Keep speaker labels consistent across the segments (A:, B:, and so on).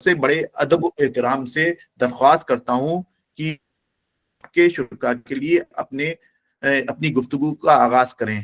A: سے بڑے ادب و احترام سے درخواست کرتا ہوں کہ کے شرکا کے لیے اپنی گفتگو کا آغاز کریں۔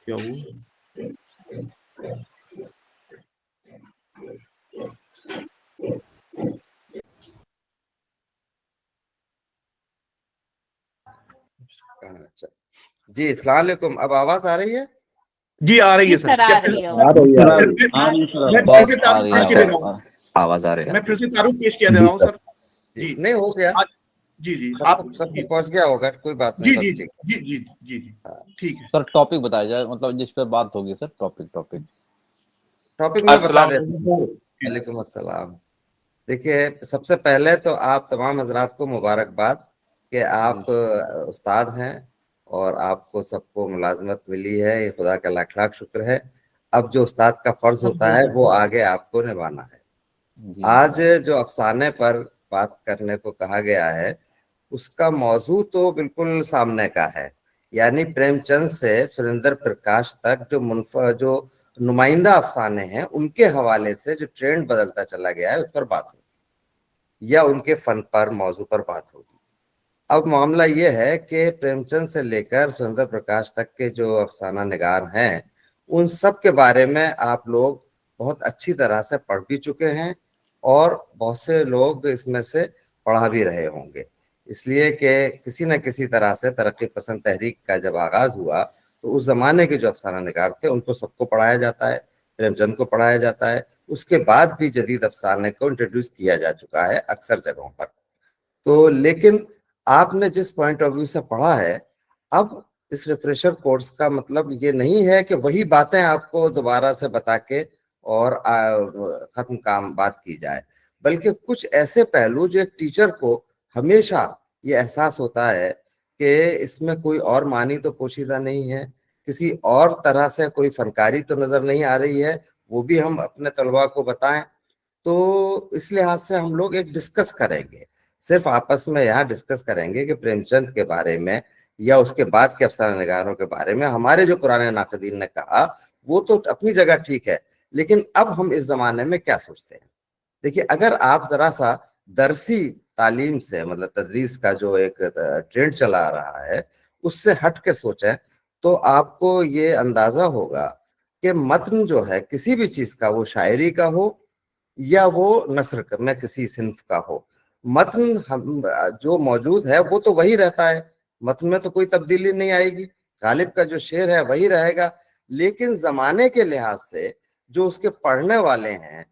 A: کیا ہوا؟
B: جی السلام علیکم، اب آواز آ رہی ہے؟
A: جی آ رہی ہے سر۔
C: آواز آ رہی ہے،
A: میں پھر سے تعارف پیش کیا دے رہا ہوں سر۔
B: جی نہیں ہو گیا،
A: جی جی
B: آپ سب کو پہنچ گیا ہوگا، کوئی بات نہیں۔
A: جی جی جی جی جی جی ٹھیک ہے
C: سر۔ ٹاپک بتایا جائے، مطلب جس پہ بات ہوگی سر، ٹاپک
B: میں بتا دیتا ہوں۔ وعلیکم السلام۔ دیکھیے، سب سے پہلے تو آپ تمام حضرات کو مبارکباد کہ آپ استاد ہیں اور آپ کو سب کو ملازمت ملی ہے، یہ خدا کا لاکھ لاکھ شکر ہے۔ اب جو استاد کا فرض ہوتا ہے وہ آگے آپ کو نبھانا ہے۔ آج جو افسانے پر بات کرنے کو کہا گیا ہے اس کا موضوع تو بالکل سامنے کا ہے، یعنی پریم چند سے سریندر پرکاش تک جو نمائندہ افسانے ہیں ان کے حوالے سے جو ٹرینڈ بدلتا چلا گیا ہے اس پر بات ہوگی، یا ان کے فن پر موضوع پر بات ہوگی۔ اب معاملہ یہ ہے کہ پریم چند سے لے کر سریندر پرکاش تک کے جو افسانہ نگار ہیں ان سب کے بارے میں آپ لوگ بہت اچھی طرح سے پڑھ بھی چکے ہیں، اور بہت سے لوگ اس میں سے پڑھا بھی رہے ہوں گے، اس لیے کہ کسی نہ کسی طرح سے ترقی پسند تحریک کا جب آغاز ہوا تو اس زمانے کے جو افسانہ نگار تھے ان کو سب کو پڑھایا جاتا ہے، پریم چند کو پڑھایا جاتا ہے۔ اس کے بعد بھی جدید افسانے کو انٹروڈیوس کیا جا چکا ہے اکثر جگہوں پر۔ تو لیکن آپ نے جس پوائنٹ آف ویو سے پڑھا ہے، اب اس ریفریشر کورس کا مطلب یہ نہیں ہے کہ وہی باتیں آپ کو دوبارہ سے بتا کے اور ختم کام بات کی جائے، بلکہ کچھ ایسے پہلو جو ایک ٹیچر کو ہمیشہ یہ احساس ہوتا ہے کہ اس میں کوئی اور معنی تو پوشیدہ نہیں ہے، کسی اور طرح سے کوئی فنکاری تو نظر نہیں آ رہی ہے، وہ بھی ہم اپنے طلباء کو بتائیں۔ تو اس لحاظ سے ہم لوگ ایک ڈسکس کریں گے، صرف آپس میں یہاں ڈسکس کریں گے کہ پریم چند کے بارے میں یا اس کے بعد کے افسانہ نگاروں کے بارے میں ہمارے جو پرانے ناقدین نے کہا وہ تو اپنی جگہ ٹھیک ہے، لیکن اب ہم اس زمانے میں کیا سوچتے ہیں۔ دیکھیے، اگر آپ ذرا سا درسی تعلیم سے، مطلب تدریس کا جو ایک ٹرینڈ چلا آ رہا ہے اس سے ہٹ کے سوچیں تو آپ کو یہ اندازہ ہوگا کہ متن جو ہے کسی بھی چیز کا، وہ شاعری کا ہو یا وہ نثر میں کسی صنف کا ہو، متن جو موجود ہے وہ تو وہی رہتا ہے، متن میں تو کوئی تبدیلی نہیں آئے گی، غالب کا جو شعر ہے وہی رہے گا، لیکن زمانے کے لحاظ سے جو اس کے پڑھنے والے ہیں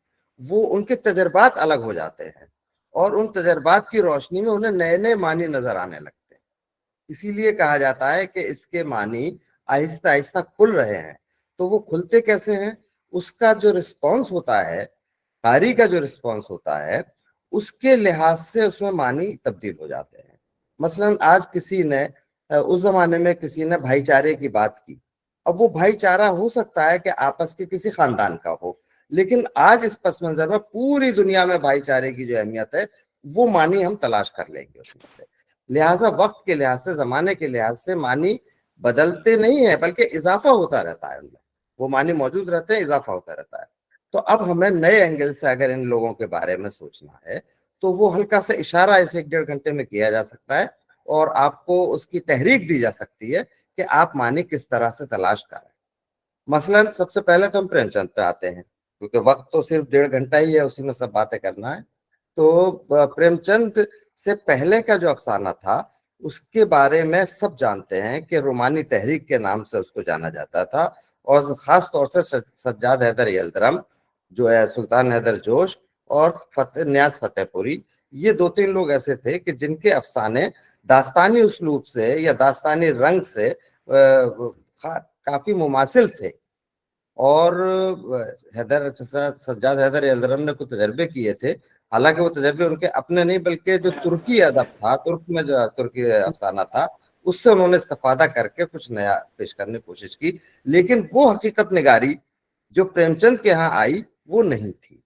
B: وہ ان کے تجربات الگ ہو جاتے ہیں، اور ان تجربات کی روشنی میں انہیں نئے نئے معنی نظر آنے لگتے ہیں۔ اسی لیے کہا جاتا ہے کہ اس کے معنی آہستہ آہستہ کھل رہے ہیں۔ تو وہ کھلتے کیسے ہیں؟ اس کا جو رسپانس ہوتا ہے، قاری کا جو رسپانس ہوتا ہے، اس کے لحاظ سے اس میں معنی تبدیل ہو جاتے ہیں۔ مثلا آج کسی نے، اس زمانے میں کسی نے بھائی چارے کی بات کی، اب وہ بھائی چارہ ہو سکتا ہے کہ آپس کے کسی خاندان کا ہو، لیکن آج اس پس منظر میں پوری دنیا میں بھائی چارے کی جو اہمیت ہے وہ معنی ہم تلاش کر لیں گے اس میں سے۔ لہٰذا وقت کے لحاظ سے، زمانے کے لحاظ سے معنی بدلتے نہیں ہیں بلکہ اضافہ ہوتا رہتا ہے، ان میں وہ معنی موجود رہتے ہیں، اضافہ ہوتا رہتا ہے۔ تو اب ہمیں نئے اینگل سے اگر ان لوگوں کے بارے میں سوچنا ہے تو وہ ہلکا سا اشارہ اسے 1.5 گھنٹے میں کیا جا سکتا ہے، اور آپ کو اس کی تحریک دی جا سکتی ہے کہ آپ معنی کس طرح سے تلاش کریں۔ مثلا سب سے پہلے تو ہم پریم چند پہ آتے ہیں، کیونکہ وقت تو صرف 1.5 گھنٹہ ہی ہے، اسی میں سب باتیں کرنا ہے۔ تو پریم چند سے پہلے کا جو افسانہ تھا اس کے بارے میں سب جانتے ہیں کہ رومانی تحریک کے نام سے اس کو جانا جاتا تھا، اور خاص طور سے سجاد حیدر یلدرم جو ہے، سلطان حیدر جوش اور نیاز فتح پوری، یہ 2-3 لوگ ایسے تھے کہ جن کے افسانے داستانی اسلوب سے یا داستانی رنگ سے کافی مماثل تھے. اور سجاد حیدر یلدرم نے کچھ تجربے کیے تھے، حالانکہ وہ تجربے ان کے اپنے نہیں بلکہ جو ترکی ادب تھا، ترک میں جو ترکی افسانہ تھا، اس سے انہوں نے استفادہ کر کے کچھ نیا پیش کرنے کی کوشش کی. لیکن وہ حقیقت نگاری جو پریم چند کے ہاں آئی وہ نہیں تھی.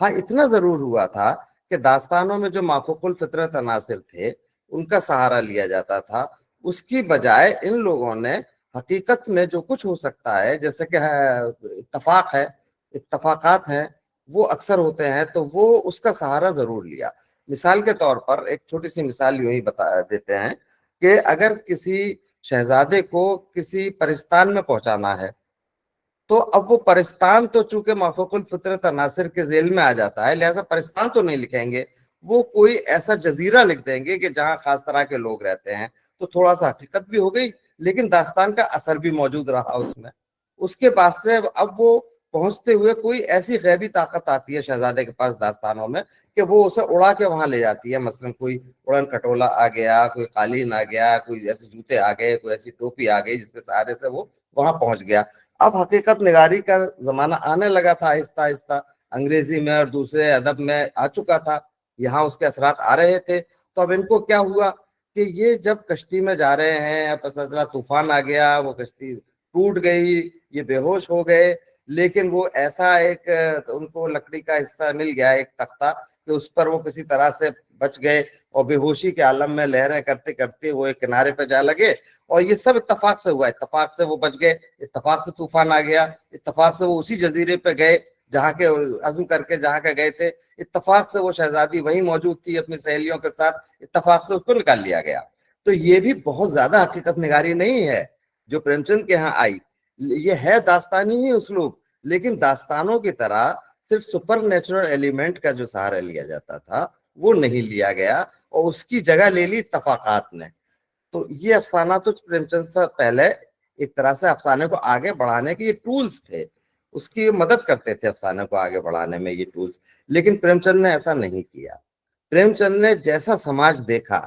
B: ہاں اتنا ضرور ہوا تھا کہ داستانوں میں جو مافوق الفطرت عناصر تھے ان کا سہارا لیا جاتا تھا، اس کی بجائے ان لوگوں نے حقیقت میں جو کچھ ہو سکتا ہے، جیسے کہ اتفاق ہے، اتفاقات ہیں، وہ اکثر ہوتے ہیں، تو وہ اس کا سہارا ضرور لیا. مثال کے طور پر ایک چھوٹی سی مثال یوں ہی بتا دیتے ہیں کہ اگر کسی شہزادے کو کسی پرستان میں پہنچانا ہے تو اب وہ پرستان تو چونکہ مافوق الفطرت عناصر کے ذیل میں آ جاتا ہے، لہذا پرستان تو نہیں لکھیں گے، وہ کوئی ایسا جزیرہ لکھ دیں گے کہ جہاں خاص طرح کے لوگ رہتے ہیں. تو تھوڑا سا حقیقت بھی ہو گئی لیکن داستان کا اثر بھی موجود رہا اس میں. اس کے بعد سے اب وہ پہنچتے ہوئے کوئی ایسی غیبی طاقت آتی ہے شہزادے کے پاس داستانوں میں کہ وہ اسے اڑا کے وہاں لے جاتی ہے. مثلا کوئی اڑن کٹولا آ گیا، کوئی قالین آ گیا، کوئی ایسے جوتے آ گئے، کوئی ایسی ٹوپی آ گئی جس کے سہارے سے وہ وہاں پہنچ گیا. اب حقیقت نگاری کا زمانہ آنے لگا تھا آہستہ آہستہ، انگریزی میں اور دوسرے ادب میں آ چکا تھا، یہاں اس کے اثرات آ رہے تھے. تو اب ان کو کیا ہوا کہ یہ جب کشتی میں جا رہے ہیں، پتہ چلا طوفان آ گیا، وہ کشتی ٹوٹ گئی، یہ بے ہوش ہو گئے، لیکن وہ ایسا ایک ان کو لکڑی کا حصہ مل گیا، ایک تختہ، کہ اس پر وہ کسی طرح سے بچ گئے اور بے ہوشی کے عالم میں لہریں کرتے کرتے وہ ایک کنارے پہ جا لگے. اور یہ سب اتفاق سے ہوا، اتفاق سے وہ بچ گئے، اتفاق سے طوفان آ گیا، اتفاق سے وہ اسی جزیرے پہ گئے جہاں کے عزم کر کے جہاں کے گئے تھے، اتفاق سے وہ شہزادی وہیں موجود تھی اپنی سہیلیوں کے ساتھ، اتفاق سے اس کو نکال لیا گیا. تو یہ بھی بہت زیادہ حقیقت نگاری نہیں ہے جو پریم چند کے ہاں آئی. یہ ہے داستانی ہی اسلوب، لیکن داستانوں کی طرح صرف سپر نیچرل ایلیمنٹ کا جو سہارا لیا جاتا تھا وہ نہیں لیا گیا اور اس کی جگہ لے لی اتفاقات نے. تو یہ افسانہ تو پریم چند سے پہلے ایک طرح سے افسانے کو آگے بڑھانے کے یہ ٹولز تھے، اس کی مدد کرتے تھے افسانے کو آگے بڑھانے میں یہ ٹولز. لیکن پریم چند نے ایسا نہیں کیا. پریم چند نے جیسا سماج دیکھا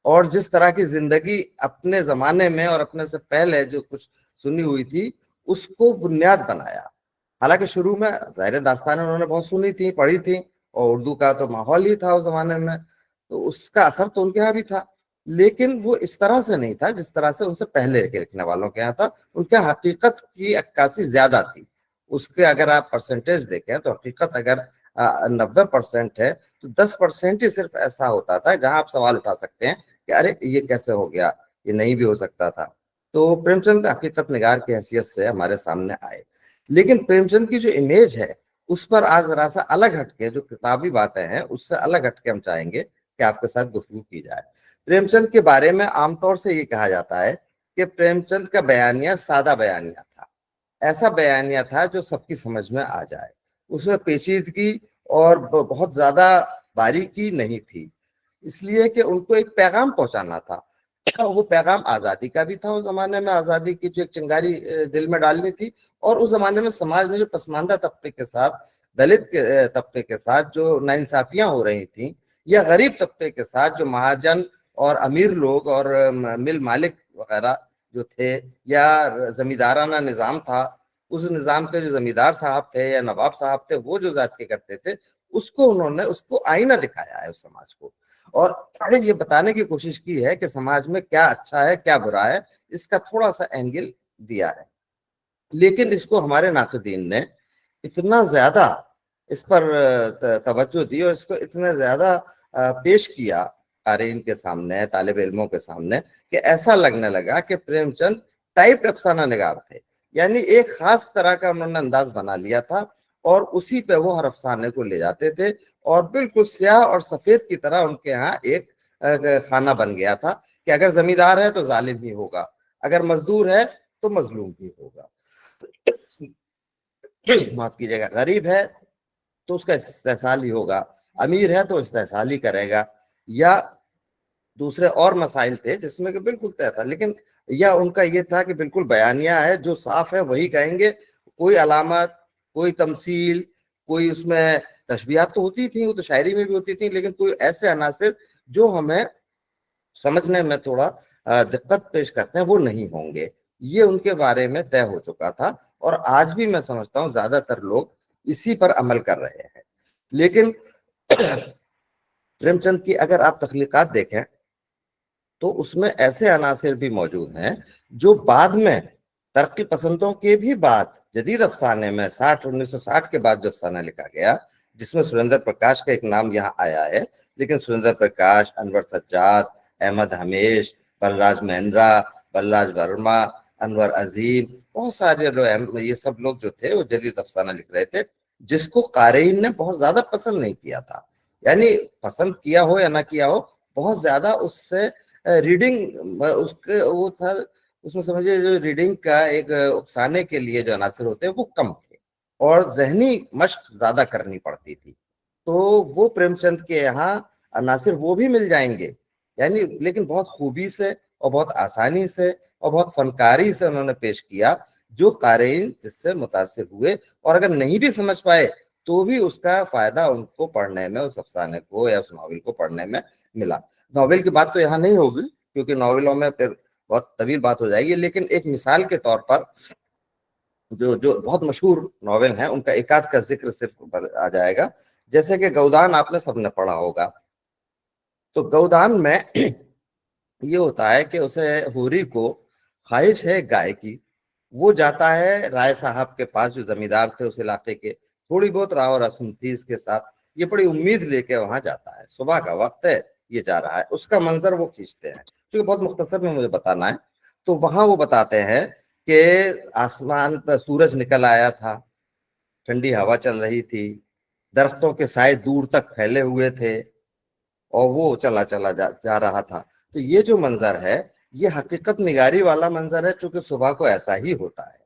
B: اور جس طرح کی زندگی اپنے زمانے میں اور اپنے سے پہلے جو کچھ سنی ہوئی تھی اس کو بنیاد بنایا. حالانکہ شروع میں ظاہر داستانیں انہوں نے بہت سنی تھی، پڑھی تھی، اور اردو کا تو ماحول ہی تھا اس زمانے میں، تو اس کا اثر تو ان کے ہاں بھی تھا، لیکن وہ اس طرح سے نہیں تھا جس طرح سے ان سے پہلے کے لکھنے والوں کے یہاں تھا. ان کے حقیقت کی عکاسی زیادہ تھی. اس کے اگر آپ پرسنٹیج دیکھیں تو حقیقت اگر 90% ہے تو 10% ہی صرف ایسا ہوتا تھا جہاں آپ سوال اٹھا سکتے ہیں کہ ارے یہ کیسے ہو گیا، یہ نہیں بھی ہو سکتا تھا. تو پریم چند حقیقت نگار کی حیثیت سے ہمارے سامنے آئے. لیکن پریم چند کی جو امیج ہے اس پر آج ذرا سا الگ ہٹ کے، جو کتابی باتیں ہیں اس سے الگ ہٹ کے ہم چاہیں گے کہ آپ کے ساتھ گفتگو کی جائے. پریم چند کے بارے میں عام طور سے یہ کہا جاتا ہے کہ پریم چند کا بیانیہ سادہ بیانیہ تھا، ایسا بیانیہ تھا جو سب کی سمجھ میں آ جائے. اس میں پیچیدگی اور بہت زیادہ باریکی نہیں تھی، اس لیے کہ ان کو ایک پیغام پہنچانا تھا. وہ پیغام آزادی کا بھی تھا، اس زمانے میں آزادی کی جو ایک چنگاری دل میں ڈالنی تھی، اور اس زمانے میں سماج میں جو پسماندہ طبقے کے ساتھ، دلت کے طبقے کے ساتھ جو ناانصافیاں ہو رہی تھیں، یا غریب طبقے کے ساتھ جو مہاجن اور امیر لوگ اور مل مالک وغیرہ جو تھے، یا زمیندارانہ نظام تھا، اس نظام کے جو زمیندار صاحب تھے یا نواب صاحب تھے وہ جو ذات کے کرتے تھے، اس کو انہوں نے اس کو آئینہ دکھایا ہے اس سماج کو، اور یہ بتانے کی کوشش کی ہے کہ سماج میں کیا اچھا ہے کیا برا ہے، اس کا تھوڑا سا اینگل دیا ہے. لیکن اس کو ہمارے ناقدین نے اتنا زیادہ اس پر توجہ دی اور اس کو اتنا زیادہ پیش کیا قارئین کے سامنے، طالب علموں کے سامنے، کہ ایسا لگنے لگا کہ پریم چند ٹائپ افسانہ نگار تھے. یعنی ایک خاص طرح کا انہوں نے انداز بنا لیا تھا اور اسی پہ وہ ہر افسانے کو لے جاتے تھے، اور بالکل سیاہ اور سفید کی طرح ان کے ہاں ایک خانہ بن گیا تھا کہ اگر زمیندار ہے تو ظالم ہی ہوگا، اگر مزدور ہے تو مظلوم ہی ہوگا، معاف کیجیے گا، غریب ہے تو اس کا استحصال ہی ہوگا، امیر ہے تو استحصال ہی کرے گا. یا دوسرے اور مسائل تھے جس میں کہ بالکل طے تھا، لیکن یا ان کا یہ تھا کہ بالکل بیانیہ ہے، جو صاف ہے وہی کہیں گے، کوئی علامت، کوئی تمثیل، کوئی اس میں تشبیہات تو ہوتی تھیں، وہ تو شاعری میں بھی ہوتی تھیں، لیکن کوئی ایسے عناصر جو ہمیں سمجھنے میں تھوڑا دقت پیش کرتے ہیں وہ نہیں ہوں گے. یہ ان کے بارے میں طے ہو چکا تھا اور آج بھی میں سمجھتا ہوں زیادہ تر لوگ اسی پر عمل کر رہے ہیں. لیکن پریم چند کی اگر آپ تخلیقات دیکھیں تو اس میں ایسے عناصر بھی موجود ہیں جو بعد میں ترقی پسندوں کے بھی بعد جدید افسانے میں 1960 کے بعد جو افسانہ لکھا گیا جس میں سریندر پرکاش کا ایک نام یہاں آیا ہے، لیکن سریندر پرکاش، انور سجاد، احمد ہمیش، بلراج مہندرا، بلراج ورما، انور عظیم، بہت سارے یہ سب لوگ جو تھے وہ جدید افسانہ لکھ رہے تھے جس کو قارئین نے بہت زیادہ پسند نہیں کیا تھا. یعنی پسند کیا ہو یا نہ کیا ہو، بہت زیادہ اس سے ریڈنگ وہ تھا، اس میں سمجھے جو ریڈنگ کا ایک اکسانے کے لیے جو عناصر ہوتے ہیں وہ کم تھے اور ذہنی مشق زیادہ کرنی پڑتی تھی. تو وہ پریم چند کے یہاں عناصر وہ بھی مل جائیں گے، یعنی لیکن بہت خوبی سے اور بہت آسانی سے اور بہت فنکاری سے انہوں نے پیش کیا جو قارئین جس سے متاثر ہوئے، اور اگر نہیں بھی سمجھ پائے تو بھی اس کا فائدہ ان کو پڑھنے میں، اس افسانے کو یا اس ناول کو پڑھنے میں ملا. ناول کی بات تو یہاں نہیں ہوگی کیونکہ ناولوں میں پھر بہت طویل بات ہو جائے گی، لیکن ایک مثال کے طور پر جو بہت مشہور ناول ہیں ان کا ایک آدھ کا ذکر صرف آ جائے گا. جیسے کہ گودان آپ نے سب نے پڑھا ہوگا. تو گودان میں یہ ہوتا ہے کہ اسے حوری کو خواہش ہے گائے کی، وہ جاتا ہے رائے صاحب کے پاس جو زمیندار تھے اس علاقے کے، تھوڑی بہت راہ و رسم تھی اس کے ساتھ، یہ بڑی امید لے کے وہاں جاتا ہے. صبح کا وقت ہے، یہ جا رہا ہے، اس کا منظر وہ کھینچتے ہیں کیونکہ بہت مختصر میں مجھے بتانا ہے. تو وہاں وہ بتاتے ہیں کہ آسمان پر سورج نکل آیا تھا، ٹھنڈی ہوا چل رہی تھی، درختوں کے سائے دور تک پھیلے ہوئے تھے اور وہ چلا جا رہا تھا. تو یہ جو منظر ہے یہ حقیقت نگاری والا منظر ہے، چونکہ صبح کو ایسا ہی ہوتا ہے.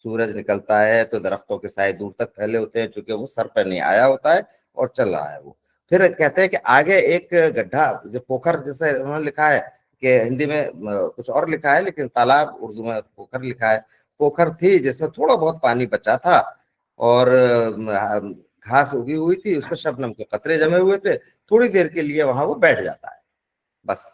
B: سورج نکلتا ہے تو درختوں کے سائے دور تک پھیلے ہوتے ہیں چونکہ وہ سر پہ نہیں آیا ہوتا ہے اور چل رہا ہے وہ. پھر کہتے ہیں کہ آگے ایک گڈھا، جو پوکھر جیسے انہوں نے لکھا ہے کہ ہندی میں کچھ اور لکھا ہے لیکن تالاب اردو میں پوکھر لکھا ہے، پوکھر تھی جس میں تھوڑا بہت پانی بچا تھا اور گھاس اگی ہوئی تھی، اس میں شبنم کے قطرے جمے ہوئے تھے. تھوڑی دیر کے لیے وہاں وہ بیٹھ جاتا ہے، بس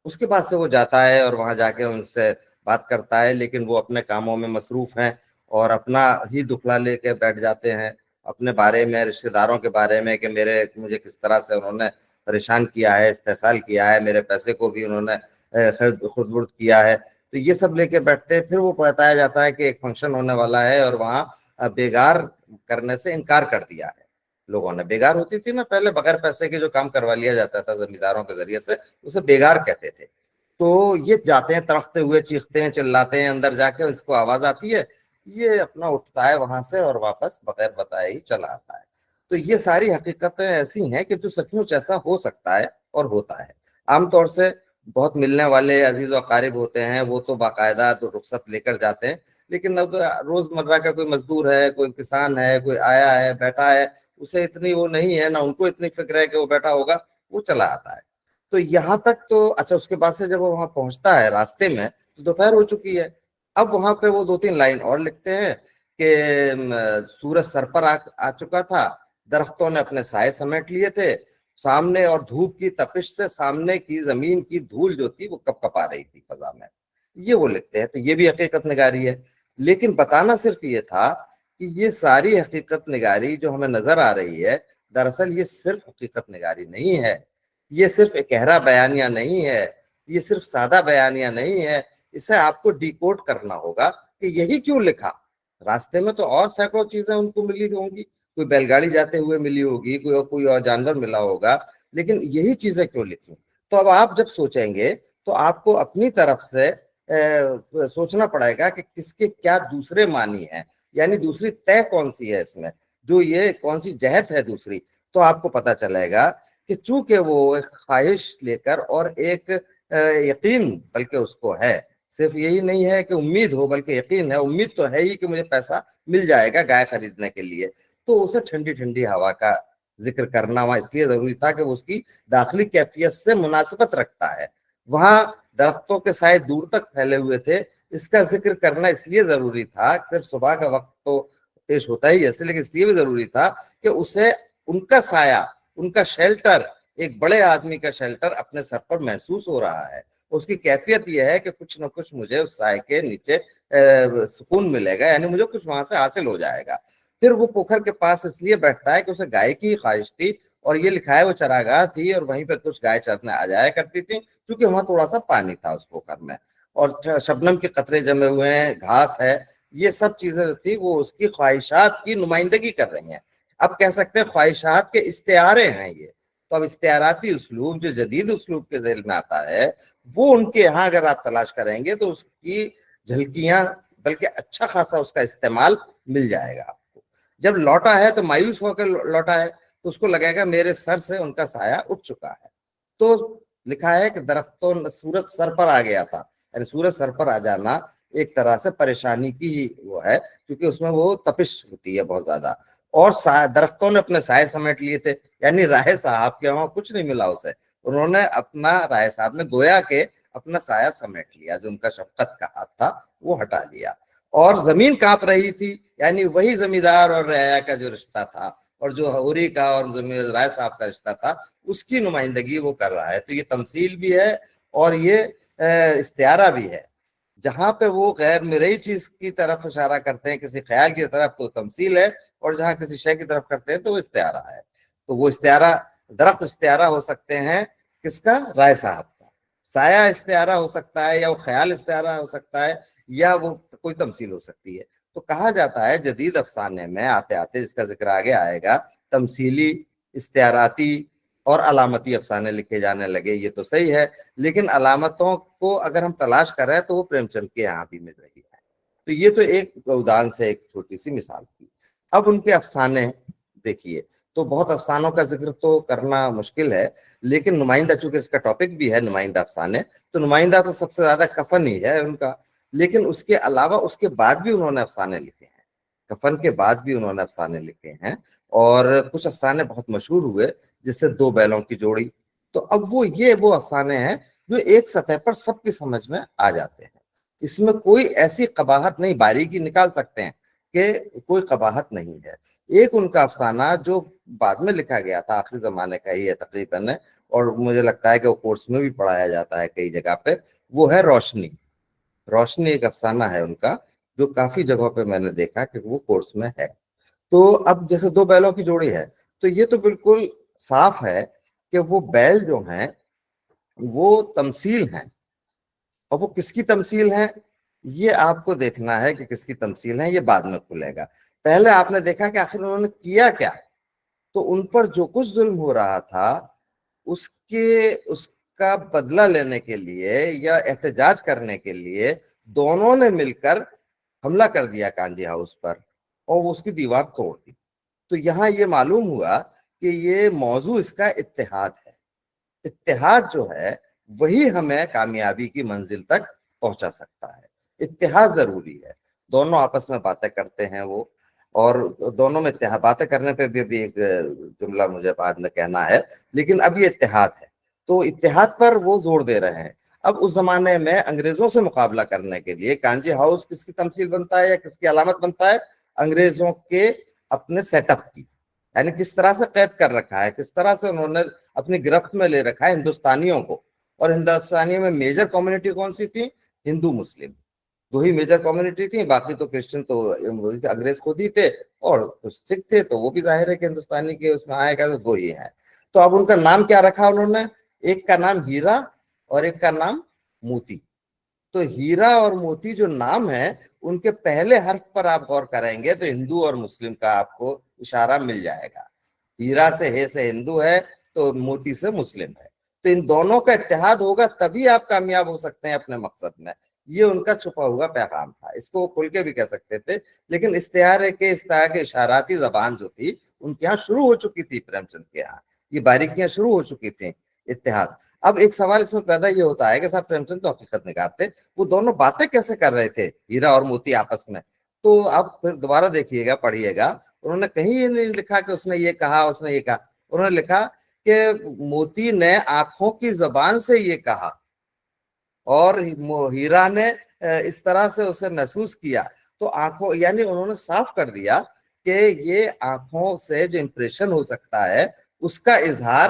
B: اس کے بعد سے وہ جاتا ہے اور وہاں جا کے ان سے بات کرتا ہے، لیکن وہ اپنے کاموں میں مصروف ہیں اور اپنا ہی دکھلا لے کے بیٹھ جاتے ہیں اپنے بارے میں، رشتہ داروں کے بارے میں کہ مجھے کس طرح سے انہوں نے پریشان کیا ہے، استحصال کیا ہے، میرے پیسے کو بھی انہوں نے خود برد کیا ہے. تو یہ سب لے کے بیٹھتے ہیں. پھر وہ بتایا جاتا ہے کہ ایک فنکشن ہونے والا ہے اور وہاں بیگار کرنے سے انکار کر دیا ہے لوگوں نے. بیگار ہوتی تھی نا پہلے، بغیر پیسے کے جو کام کروا لیا جاتا تھا زمینداروں کے ذریعے سے، اسے بیگار کہتے تھے. تو یہ جاتے ہیں ترختے ہوئے، چیختے ہیں، چلاتے ہیں، اندر جا کے اس کو آواز آتی ہے، یہ اپنا اٹھتا ہے وہاں سے اور واپس بغیر بتائے ہی چلا آتا ہے. تو یہ ساری حقیقتیں ایسی ہیں کہ جو سچ مچ ایسا ہو سکتا ہے اور ہوتا ہے. عام طور سے بہت ملنے والے عزیز و اقارب ہوتے ہیں، وہ تو باقاعدہ تو رخصت لے کر جاتے ہیں، لیکن اب روز مرہ کا کوئی مزدور ہے، کوئی کسان ہے، کوئی آیا ہے، بیٹھا ہے، اسے اتنی وہ نہیں ہے، نہ ان کو اتنی فکر ہے کہ وہ بیٹھا ہوگا، وہ چلا آتا ہے. تو یہاں تک تو اچھا. اس کے بعد سے جب وہ وہاں پہنچتا ہے راستے میں تو دوپہر ہو چکی ہے. اب وہاں پہ وہ 2-3 لائن اور لکھتے ہیں کہ سورج سر پر آ چکا تھا، درختوں نے اپنے سائے سمیٹ لیے تھے سامنے، اور دھوپ کی تپش سے سامنے کی زمین کی دھول جو تھی وہ کپ کپ آ رہی تھی فضا میں. یہ وہ لکھتے ہیں. تو یہ بھی حقیقت نگاری ہے، لیکن بتانا صرف یہ تھا کہ یہ ساری حقیقت نگاری جو ہمیں نظر آ رہی ہے دراصل یہ صرف حقیقت نگاری نہیں ہے، یہ صرف ایک گہرا بیانیہ نہیں ہے، یہ صرف سادہ بیانیہ نہیں ہے. اسے آپ کو ڈیکوڈ کرنا ہوگا کہ یہی کیوں لکھا. راستے میں تو اور سینکڑوں چیزیں ان کو ملی ہوں گی، کوئی بیل گاڑی جاتے ہوئے ملی ہوگی، کوئی اور جانور ملا ہوگا، لیکن یہی چیزیں کیوں لکھی. تو اب آپ جب سوچیں گے تو آپ کو اپنی طرف سے سوچنا پڑے گا کہ کس کے کیا دوسرے معنی ہیں، یعنی دوسری طے کون سی ہے اس میں، جو یہ کون سی جہت ہے دوسری. تو آپ کو پتا چلے گا کہ چونکہ وہ ایک خواہش لے کر اور ایک یقین بلکہ اس کو ہے، صرف یہی نہیں ہے کہ امید ہو بلکہ یقین ہے. امید تو ہے ہی کہ مجھے پیسہ مل جائے گا گائے خریدنے کے لیے. تو اسے ٹھنڈی ٹھنڈی ہوا کا ذکر کرنا وہاں اس لیے ضروری تھا کہ وہ اس کی داخلی کیفیت سے مناسبت رکھتا ہے. وہاں درختوں کے سائے دور تک پھیلے ہوئے تھے، اس کا ذکر کرنا اس لیے ضروری تھا. صرف صبح کا وقت تو پیش ہوتا ہی ایسے، لیکن اس لیے بھی ضروری تھا کہ اسے ان کا سایہ، ان کا شیلٹر ایک بڑے آدمی کا شیلٹر اپنے سر پر محسوس ہو رہا ہے. اس کی کیفیت یہ ہے کہ کچھ نہ کچھ مجھے اس سائے کے نیچے سکون ملے گا, یعنی مجھے کچھ وہاں سے حاصل ہو جائے گا. پھر وہ پوکھر کے پاس اس لیے بیٹھتا ہے کہ اسے گائے کی خواہش تھی, اور یہ لکھا ہے وہ چراگاہ تھی اور وہیں پہ کچھ گائے چرنے آ جایا کرتی تھی, کیونکہ وہاں تھوڑا سا پانی تھا اس پوکھر میں, اور شبنم کے قطرے جمے ہوئے ہیں, گھاس ہے, یہ سب چیزیں تھی وہ اس کی خواہشات کی نمائندگی کر رہی ہیں. اب کہہ سکتے ہیں خواہشات کے استعارے ہیں یہ. تو اب استعاراتی اسلوب جو جدید اسلوب کے ذیل میں آتا ہے, وہ ان کے یہاں اگر آپ تلاش کریں گے تو اس کی جھلکیاں, بلکہ اچھا خاصا اس کا استعمال مل جائے گا آپ کو. جب لوٹا ہے تو مایوس ہو کر لوٹا ہے, تو اس کو لگے گا میرے سر سے ان کا سایہ اٹھ چکا ہے. تو لکھا ہے کہ درختوں سورج سر پر آ گیا تھا, یعنی سورج سر پر آ جانا ایک طرح سے پریشانی کی ہی وہ ہے, کیونکہ اس میں وہ تپش ہوتی ہے بہت زیادہ, اور درختوں نے اپنے سائے سمیٹ لیے تھے, یعنی رائے صاحب کے وہاں کچھ نہیں ملا اسے, انہوں نے اپنا, رائے صاحب نے گویا کہ اپنا سایہ سمیٹ لیا, جو ان کا شفقت کا ہاتھ تھا وہ ہٹا لیا. اور زمین کانپ رہی تھی, یعنی وہی زمیندار اور رعایا کا جو رشتہ تھا, اور جو حوری کا اور رائے صاحب کا رشتہ تھا, اس کی نمائندگی وہ کر رہا ہے. تو یہ تمثیل بھی ہے اور یہ استعارہ بھی ہے. جہاں پہ وہ غیر مرئی چیز کی طرف اشارہ کرتے ہیں, کسی خیال کی طرف, تو تمثیل ہے, اور جہاں کسی شے کی طرف کرتے ہیں تو وہ استعارہ ہے. تو وہ استعارہ, درخت استعارہ ہو سکتے ہیں کس کا؟ رائے صاحب کا. سایہ استعارہ ہو سکتا ہے, یا وہ خیال استعارہ ہو سکتا ہے, یا وہ کوئی تمثیل ہو سکتی ہے. تو کہا جاتا ہے جدید افسانے میں آتے آتے, جس کا ذکر آگے آئے گا, تمثیلی, استعاراتی اور علامتی افسانے لکھے جانے لگے. یہ تو صحیح ہے, لیکن علامتوں کو اگر ہم تلاش کریں تو وہ پریم چند کے یہاں بھی مل رہی ہے. تو یہ تو ایک گودان سے ایک چھوٹی سی مثال تھی. اب ان کے افسانے دیکھیے, تو بہت افسانوں کا ذکر تو کرنا مشکل ہے, لیکن نمائندہ, چونکہ اس کا ٹاپک بھی ہے نمائندہ افسانے, تو نمائندہ تو سب سے زیادہ کفن ہی ہے ان کا. لیکن اس کے علاوہ اس کے بعد بھی انہوں نے افسانے لکھے ہیں, کفن کے بعد بھی انہوں نے افسانے لکھے ہیں, اور کچھ افسانے بہت مشہور ہوئے, جس سے دو بیلوں کی جوڑی. تو اب وہ افسانے ہیں جو ایک سطح پر سب کی سمجھ میں آ جاتے ہیں. اس میں کوئی ایسی قباحت نہیں, باریکی نکال سکتے ہیں کہ کوئی قباحت نہیں ہے. ایک ان کا افسانہ جو بعد میں لکھا گیا تھا, آخری زمانے کا ہی ہے تقریباً, اور مجھے لگتا ہے کہ وہ کورس میں بھی پڑھایا جاتا ہے کئی جگہ پہ, وہ ہے روشنی. روشنی ایک افسانہ ہے ان کا, جو کافی جگہوں پہ میں نے دیکھا کہ وہ کورس میں ہے. تو اب جیسے دو بیلوں کی جوڑی ہے, تو یہ تو بالکل صاف ہے کہ وہ بیل جو ہیں وہ تمثیل ہیں, اور وہ کس کی تمثیل ہے یہ آپ کو دیکھنا ہے کہ کس کی تمثیل ہے, یہ بعد میں کھلے گا. پہلے آپ نے دیکھا کہ آخر انہوں نے کیا کیا. تو ان پر جو کچھ ظلم ہو رہا تھا اس کا بدلہ لینے کے لیے یا احتجاج کرنے کے لیے دونوں نے مل کر حملہ کر دیا کانجی ہاؤس پر, اور وہ اس کی دیوار توڑ دی. تو یہاں یہ معلوم ہوا کہ یہ موضوع اس کا اتحاد ہے. اتحاد جو ہے وہی ہمیں کامیابی کی منزل تک پہنچا سکتا ہے. اتحاد ضروری ہے. دونوں آپس میں باتیں کرتے ہیں وہ, اور دونوں میں باتیں کرنے پہ بھی ایک جملہ مجھے بعد میں کہنا ہے, لیکن اب یہ اتحاد ہے. تو اتحاد پر وہ زور دے رہے ہیں. اب اس زمانے میں انگریزوں سے مقابلہ کرنے کے لیے کانجی ہاؤس کس کی تمثیل بنتا ہے یا کس کی علامت بنتا ہے؟ انگریزوں کے اپنے سیٹ اپ کی, یعنی کس طرح سے قید کر رکھا ہے, کس طرح سے انہوں نے اپنی گرفت میں لے رکھا ہے ہندوستانیوں کو. اور ہندوستانیوں میں میجر کمیونٹی کون سی تھی؟ ہندو مسلم, دو ہی میجر کمیونٹی تھی, باقی تو کرسچن تو انگریز خود ہی تھے, اور کچھ سکھ تھے, تو وہ بھی ظاہر ہے کہ ہندوستانی کے اس میں آئے گا, تو دو ہی ہیں. تو اب ان کا نام کیا رکھا انہوں نے؟ ایک کا نام ہیرا اور ایک کا نام موتی. تو ہیرا اور موتی جو نام ہے, ان کے پہلے حرف پر آپ غور کریں گے تو ہندو اور مسلم کا آپ کو اشارہ مل جائے گا. ہیرا سے ہندو ہے, تو موتی سے مسلم ہے. تو ان دونوں کا اتحاد ہوگا تبھی آپ کامیاب ہو سکتے ہیں اپنے مقصد میں. یہ ان کا چھپا ہوا پیغام تھا. اس کو کھل کے بھی کہہ سکتے تھے, لیکن اس طرح کے اشاراتی زبان جو تھی ان کے یہاں شروع ہو چکی تھی, پریم چند کے یہاں یہ باریکیاں شروع ہو چکی تھیں. اتحاد. اب ایک سوال اس میں پیدا یہ ہوتا ہے کہ صاحب پریم چند تو حقیقت نگار تھے, وہ دونوں باتیں کیسے کر رہے تھے ہیرا اور موتی آپس میں؟ تو آپ پھر دوبارہ دیکھیے گا, پڑھیے گا, انہوں نے کہیں یہ نہیں لکھا کہ اس نے یہ کہا, اس نے یہ کہا. انہوں نے لکھا کہ موتی نے آنکھوں کی زبان سے یہ کہا, اور ہیرا نے اس طرح سے اسے محسوس کیا. تو آنکھوں, یعنی انہوں نے صاف کر دیا کہ یہ آنکھوں سے جو امپریشن ہو سکتا ہے اس کا اظہار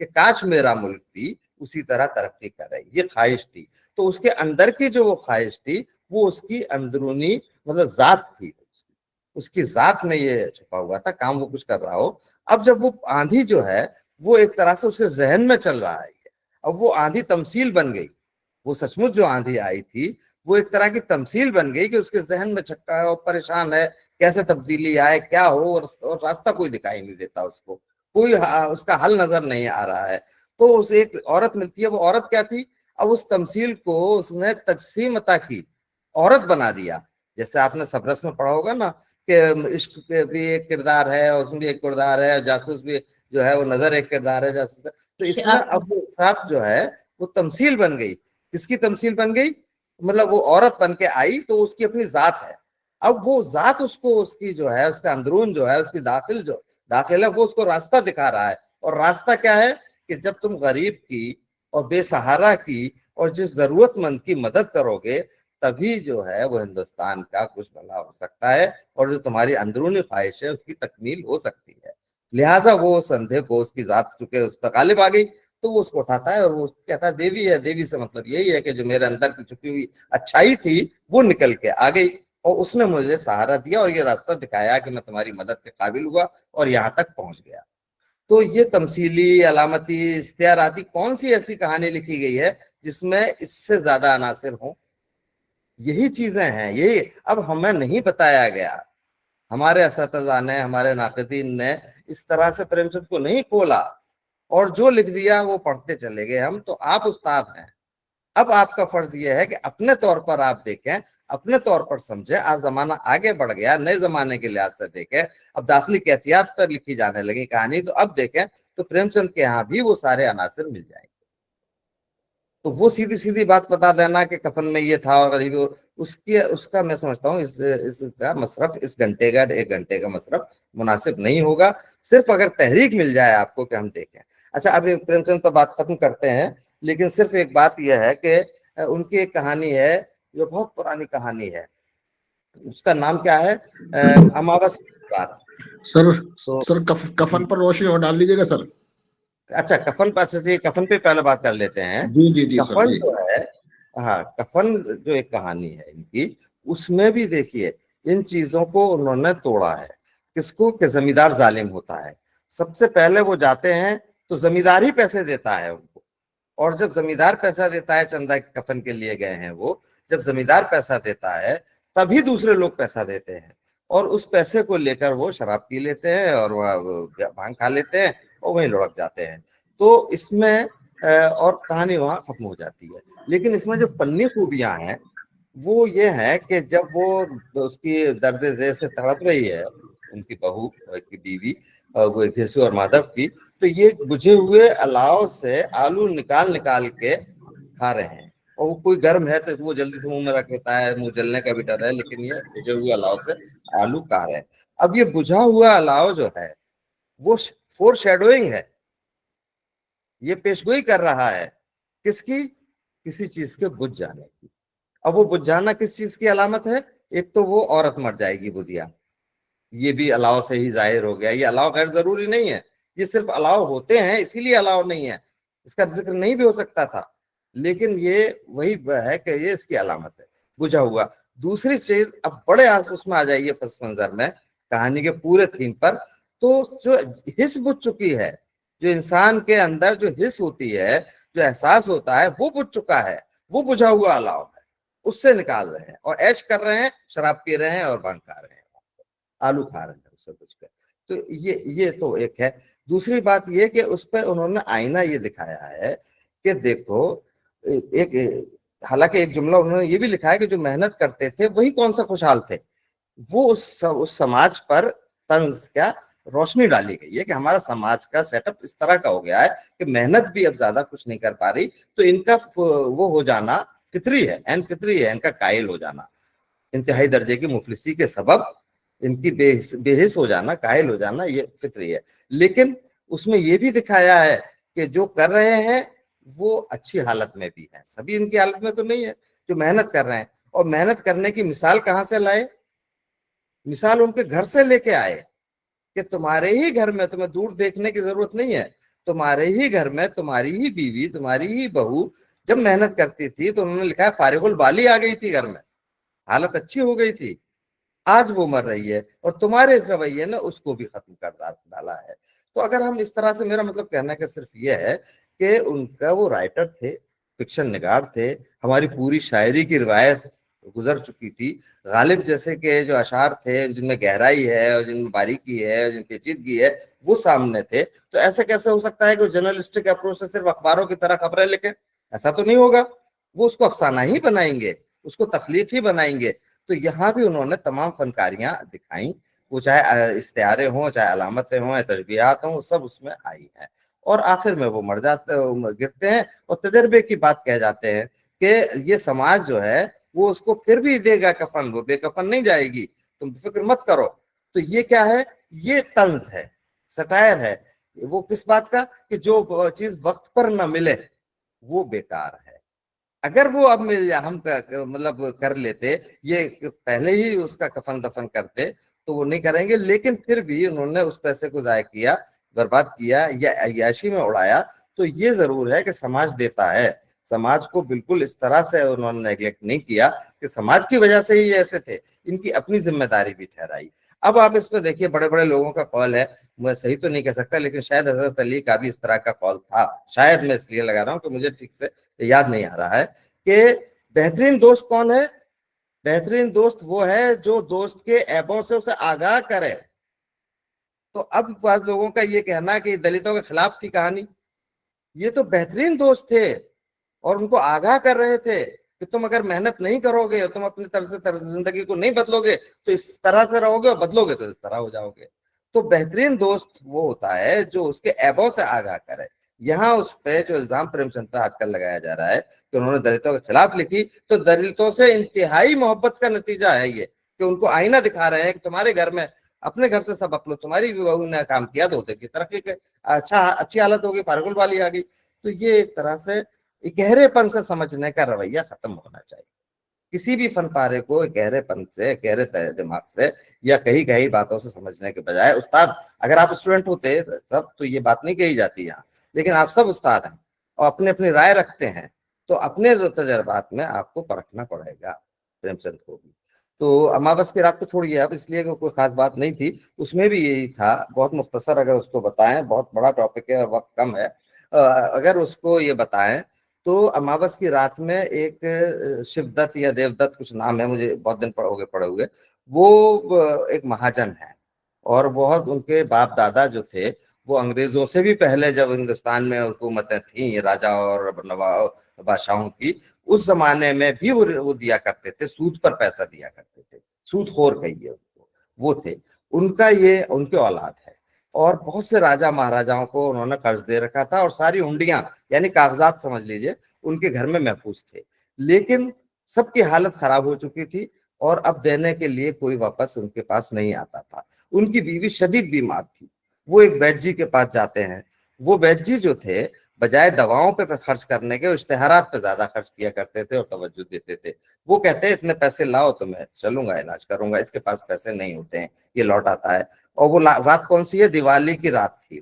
B: کہ کاش میرا ملک بھی اسی طرح ترقی کرے، یہ خواہش تھی. تو اس کے اندر کی جو وہ خواہش تھی وہ اس کی اندرونی مطلب ذات تھی، اس کی ذات میں یہ چھپا ہوا تھا، کام وہ کچھ کر رہا ہو. اب جب وہ آندھی جو ہے وہ ایک طرح سے اس کے ذہن میں چل رہا ہے، اب وہ آندھی تمثیل بن گئی، وہ سچ مچ جو آندھی آئی تھی وہ ایک طرح کی تمثیل بن گئی کہ اس کے ذہن میں چھکا ہے اور پریشان ہے، کیسے تبدیلی آئے، کیا ہو، اور راستہ کوئی دکھائی نہیں دیتا، اس کو کوئی اس کا حل نظر نہیں آ رہا ہے. تو اسے ایک عورت ملتی ہے. وہ عورت کیا تھی؟ اب اس تمثیل کو اس نے تجسیم عطا کی، عورت بنا دیا. جیسے آپ نے سبرس میں پڑھا ہوگا نا کہ عشق بھی ایک کردار ہے، اس میں بھی ایک کردار ہے، جاسوس بھی جو ہے وہ نظر ایک کردار ہے جاسوس ہے. تو اس میں اب وہ ساتھ جو ہے وہ تمثیل بن گئی. کس کی تمثیل بن گئی؟ مطلب وہ عورت بن کے آئی تو اس کی اپنی ذات ہے. اب وہ ذات اس کو، اس کی جو ہے اس کا اندرون جو ہے، اس کی داخل ہے، وہ اس کو راستہ دکھا رہا ہے. اور راستہ کیا ہے کہ جب تم غریب کی اور بے سہارا کی اور جس ضرورت مند کی مدد کرو گے تبھی جو ہے وہ ہندوستان کا کچھ بھلا ہو سکتا ہے، اور جو تمہاری اندرونی خواہش ہے اس کی تکمیل ہو سکتی ہے. لہٰذا وہ اس اندھے کو، اس کی ذات چونکہ اس پر غالب آ گئی تو وہ اس کو اٹھاتا ہے اور وہ کہتا ہے دیوی ہے. دیوی سے مطلب یہی ہے کہ جو میرے اندر کی چھپی ہوئی اچھائی تھی وہ نکل کے آ گئی اور اس نے مجھے سہارا دیا اور یہ راستہ دکھایا کہ میں تمہاری مدد کے قابل ہوا اور یہاں تک پہنچ گیا. تو یہ تمثیلی، علامتی، استعاراتی کون سی ایسی کہانی لکھی گئی ہے جس میں اس سے زیادہ عناصر ہوں؟ یہی چیزیں ہیں. یہی اب ہمیں نہیں بتایا گیا، ہمارے اساتذہ نے، ہمارے ناقدین نے اس طرح سے پریم چند کو نہیں کھولا اور جو لکھ دیا وہ پڑھتے چلے گئے ہم. تو آپ استاد ہیں، اب آپ کا فرض یہ ہے کہ اپنے طور پر آپ دیکھیں، اپنے طور پر سمجھیں. آج زمانہ آگے بڑھ گیا، نئے زمانے کے لحاظ سے دیکھیں. اب داخلی کیفیات پر لکھی جانے لگی کہانی، تو اب دیکھیں تو پریم چند کے ہاں بھی وہ سارے عناصر مل جائیں گے. تو وہ سیدھی سیدھی بات بتا دینا کہ کفن میں یہ تھا اور غریب، اس کا میں سمجھتا ہوں اس کا مصرف، اس گھنٹے کا 1 گھنٹے کا مصرف مناسب نہیں ہوگا. صرف اگر تحریک مل جائے آپ کو کہ ہم دیکھیں. اچھا، اب پریم چند پر بات ختم کرتے ہیں، لیکن صرف ایک بات یہ ہے کہ ان کی ایک کہانی ہے جو بہت پرانی کہانی ہے. اس کا نام کیا ہے؟ اماوس کی بات.
D: سر کفن پر روشنی اور ڈال دیجیے گا سر.
B: اچھا، کفن پر کفن پہ پہلے بات کر لیتے ہیں.
D: جی
B: کفن جو ہے، ہاں، کفن جو ایک کہانی ہے ان کی، اس میں بھی دیکھیے ان چیزوں کو انہوں نے توڑا ہے. کس کو؟ کہ زمیندار ظالم ہوتا ہے. سب سے پہلے وہ جاتے ہیں تو زمیندار ہی پیسے دیتا ہے ان کو، اور جب زمیندار پیسہ دیتا ہے، چندہ کے کفن کے لیے گئے ہیں وہ، جب زمیندار پیسہ دیتا ہے تبھی دوسرے لوگ پیسہ دیتے ہیں اور اس پیسے کو لے کر وہ شراب پی لیتے ہیں اور بھانگ کھا لیتے ہیں اور وہیں لڑک جاتے ہیں. تو اس میں اور کہانی وہاں ختم ہو جاتی ہے. لیکن اس میں جو فنی خوبیاں ہیں وہ یہ ہے کہ جب وہ اس کی درد ذیل سے تڑپ رہی ہے، ان کی بہو کی بیوی وہ گھیسو اور مادھو کی، تو یہ بجھے ہوئے الاؤ سے آلو نکال کے کھا رہے ہیں. اور وہ کوئی گرم ہے تو وہ جلدی سے منہ میں رکھ لیتا ہے، منہ جلنے کا بھی ڈر ہے، لیکن یہ بجھے ہوئے الاؤ سے آلو کھا رہے ہیں. اب یہ بجھا ہوا الاؤ جو ہے وہ فور شیڈوئنگ ہے، یہ پیشگوئی کر رہا ہے کس کی؟ کسی چیز کے بجھ جانے کی. اب وہ بجھ جانا کس چیز کی علامت ہے؟ ایک تو وہ عورت مر جائے گی بدھیا، یہ بھی الاؤ سے ہی ظاہر ہو گیا. یہ الاؤ غیر ضروری نہیں ہے، یہ صرف الاؤ ہوتے ہیں اسی لیے الاؤ نہیں ہے، اس کا ذکر نہیں بھی ہو سکتا تھا، لیکن یہ وہی ہے کہ یہ اس کی علامت ہے، بجھا ہوا. دوسری چیز، اب بڑے اس میں آ جائیے پس منظر میں کہانی کے پورے تھیم پر، تو جو حس بجھ چکی ہے، جو انسان کے اندر جو حس ہوتی ہے، جو احساس ہوتا ہے، وہ بجھ چکا ہے، وہ بجھا ہوا الاؤ ہے، اس سے نکال رہے ہیں اور عیش کر رہے ہیں، شراب پی رہے ہیں اور بھنگ کھا رہے ہیں، آلو کھا رہے ہیں اس سے بجھ کر. تو یہ تو ایک ہے. دوسری بات یہ کہ اس پہ انہوں نے آئینہ یہ دکھایا ہے کہ دیکھو، ایک حالانکہ ایک جملہ انہوں نے یہ بھی لکھا ہے کہ جو محنت کرتے تھے وہی کون سا خوشحال تھے. وہ اس سماج پر طنز کیا روشنی ڈالی گئی ہے کہ ہمارا سماج کا سیٹ اپ اس طرح کا ہو گیا ہے کہ محنت بھی اب زیادہ کچھ نہیں کر پا رہی، تو ان کا وہ ہو جانا فطری ہے، این فطری ہے، ان کا قائل ہو جانا، انتہائی درجے کی مفلسی کے سبب ان کی بے حس ہو جانا، قائل ہو جانا، یہ فطری ہے. لیکن اس میں یہ بھی دکھایا ہے کہ جو کر رہے ہیں وہ اچھی حالت میں بھی ہیں، سبھی ان کی حالت میں تو نہیں ہے جو محنت کر رہے ہیں. اور محنت کرنے کی مثال کہاں سے لائے؟ مثال ان کے گھر سے لے کے آئے کہ تمہارے ہی گھر میں، تمہیں دور دیکھنے کی ضرورت نہیں ہے، تمہارے ہی گھر میں تمہاری ہی بیوی تمہاری ہی بہو جب محنت کرتی تھی تو انہوں نے لکھا ہے فارغ البالی آ گئی تھی گھر میں, حالت اچھی ہو گئی تھی, آج وہ مر رہی ہے اور تمہارے اس رویے نے اس کو بھی ختم کر ڈالا ہے. تو اگر ہم اس طرح سے, میرا مطلب کہنا کہ صرف یہ ہے کہ ان کا وہ رائٹر تھے, فکشن نگار تھے, ہماری پوری شاعری کی روایت گزر چکی تھی, غالب جیسے کہ جو اشعار تھے جن میں گہرائی ہے اور جن میں باریکی ہے اور جن میں پیچیدگی ہے وہ سامنے تھے, تو ایسے کیسے ہو سکتا ہے کہ جرنلسٹک اپروچ سے صرف اخباروں کی طرح خبریں لکھیں؟ ایسا تو نہیں ہوگا, وہ اس کو افسانہ ہی بنائیں گے, اس کو تخلیق ہی بنائیں گے. تو یہاں بھی انہوں نے تمام فنکاریاں دکھائیں, وہ چاہے استعارے ہوں, چاہے علامتیں ہوں, تشبیہات ہوں, سب اس میں آئی ہیں. اور آخر میں وہ مر جاتے گرتے ہیں اور تجربے کی بات کہہ جاتے ہیں کہ یہ سماج جو ہے وہ اس کو پھر بھی دے گا کفن, وہ بے کفن نہیں جائے گی, تم فکر مت کرو. تو یہ کیا ہے؟ یہ طنز ہے, سٹائر ہے. وہ کس بات کا؟ کہ جو چیز وقت پر نہ ملے وہ بیکار ہے. اگر وہ اب مل جائے, ہم مطلب کر لیتے, یہ پہلے ہی اس کا کفن دفن کرتے تو وہ نہیں کریں گے, لیکن پھر بھی انہوں نے اس پیسے کو ضائع کیا, برباد کیا یا عیاشی میں اڑایا. تو یہ ضرور ہے کہ سماج دیتا ہے, سماج کو بالکل اس طرح سے انہوں نے نیگلیکٹ نہیں کیا کہ سماج کی وجہ سے ہی ایسے تھے, ان کی اپنی ذمہ داری بھی ٹھہرائی. اب آپ اس پہ دیکھیے, بڑے بڑے لوگوں کا قول ہے, میں صحیح تو نہیں کہہ سکتا لیکن شاید حضرت علی کا بھی اس طرح کا قول تھا, شاید میں اس لیے لگا رہا ہوں کہ مجھے ٹھیک سے یاد نہیں آ رہا ہے, کہ بہترین دوست کون ہے؟ بہترین دوست وہ ہے جو دوست کے عیبوں سے اسے آگاہ کرے. تو اب بعض لوگوں کا یہ کہنا کہ دلتوں کے خلاف تھی کہانی, یہ تو بہترین دوست تھے اور ان کو آگاہ کر رہے تھے کہ تم اگر محنت نہیں کرو گے اور تم اپنی طرز زندگی کو نہیں بدلو گے تو اس طرح سے رہو گے, اور بدلو گے تو اس طرح ہو جاؤ گے. تو بہترین دوست وہ ہوتا ہے جو اس کے عیبوں سے آگاہ کرے. یہاں اس پہ جو الزام پریم چند پہ آج کل لگایا جا رہا ہے کہ انہوں نے دلتوں کے خلاف لکھی, تو دلتوں سے انتہائی محبت کا نتیجہ ہے یہ کہ ان کو آئینہ دکھا رہے ہیں کہ تمہارے گھر میں اپنے گھر سے سبق لو, تمہاری بھی بہو نے کام کیا تو کی ترقی کے اچھی حالت ہوگی, فارغ البالی آ گئی. تو یہ ایک طرح سے گہرے پن سے سمجھنے کا رویہ ختم ہونا چاہیے. کسی بھی فن پارے کو گہرے پن سے, گہرے دماغ سے یا کہیں کہیں باتوں سے سمجھنے کے بجائے, استاد اگر آپ اسٹوڈنٹ ہوتے سب تو یہ بات نہیں کہی جاتی یہاں, لیکن آپ سب استاد ہیں اور اپنے اپنی رائے رکھتے ہیں, تو اپنے تجربات میں آپ کو پرکھنا پڑے گا پریم چند کو بھی. تو اماوس کی رات کو چھوڑیے اب, اس لیے کہ کوئی خاص بات نہیں تھی, اس میں بھی یہی تھا, بہت مختصر اگر اس کو بتائیں, بہت بڑا ٹاپک ہے اور وقت کم ہے, اگر اس کو یہ بتائیں تو اماوس کی رات میں ایک شیودت یا دیودت کچھ نام ہے, مجھے بہت دن ہو گئے پڑے ہوئے, وہ ایک مہاجن ہے اور بہت ان کے باپ دادا جو تھے وہ انگریزوں سے بھی پہلے جب ہندوستان میں حکومتیں تھیں راجا اور بادشاہوں کی, اس زمانے میں بھی وہ دیا کرتے تھے, سود پر پیسہ دیا کرتے تھے, سود خور کہیے ان کو, وہ تھے. ان کا یہ ان کے اولاد ہے اور بہت سے راجا مہاراجاؤں کو انہوں نے قرض دے رکھا تھا اور ساری ہنڈیاں یعنی کاغذات سمجھ لیجئے ان کے گھر میں محفوظ تھے, لیکن سب کی حالت خراب ہو چکی تھی اور اب دینے کے لیے کوئی واپس ان کے پاس نہیں آتا تھا. ان کی بیوی شدید بیمار تھی, وہ ایک وید جی کے پاس جاتے ہیں. وہ وید جی جو تھے بجائے دواؤں پہ خرچ کرنے کے اشتہارات پہ زیادہ خرچ کیا کرتے تھے اور توجہ دیتے تھے. وہ کہتے ہیں اتنے پیسے لاؤ تو میں چلوں گا علاج کروں گا, اس کے پاس پیسے نہیں ہوتے ہیں, یہ لوٹ آتا ہے. اور وہ رات کون سی ہے؟ دیوالی کی رات تھی,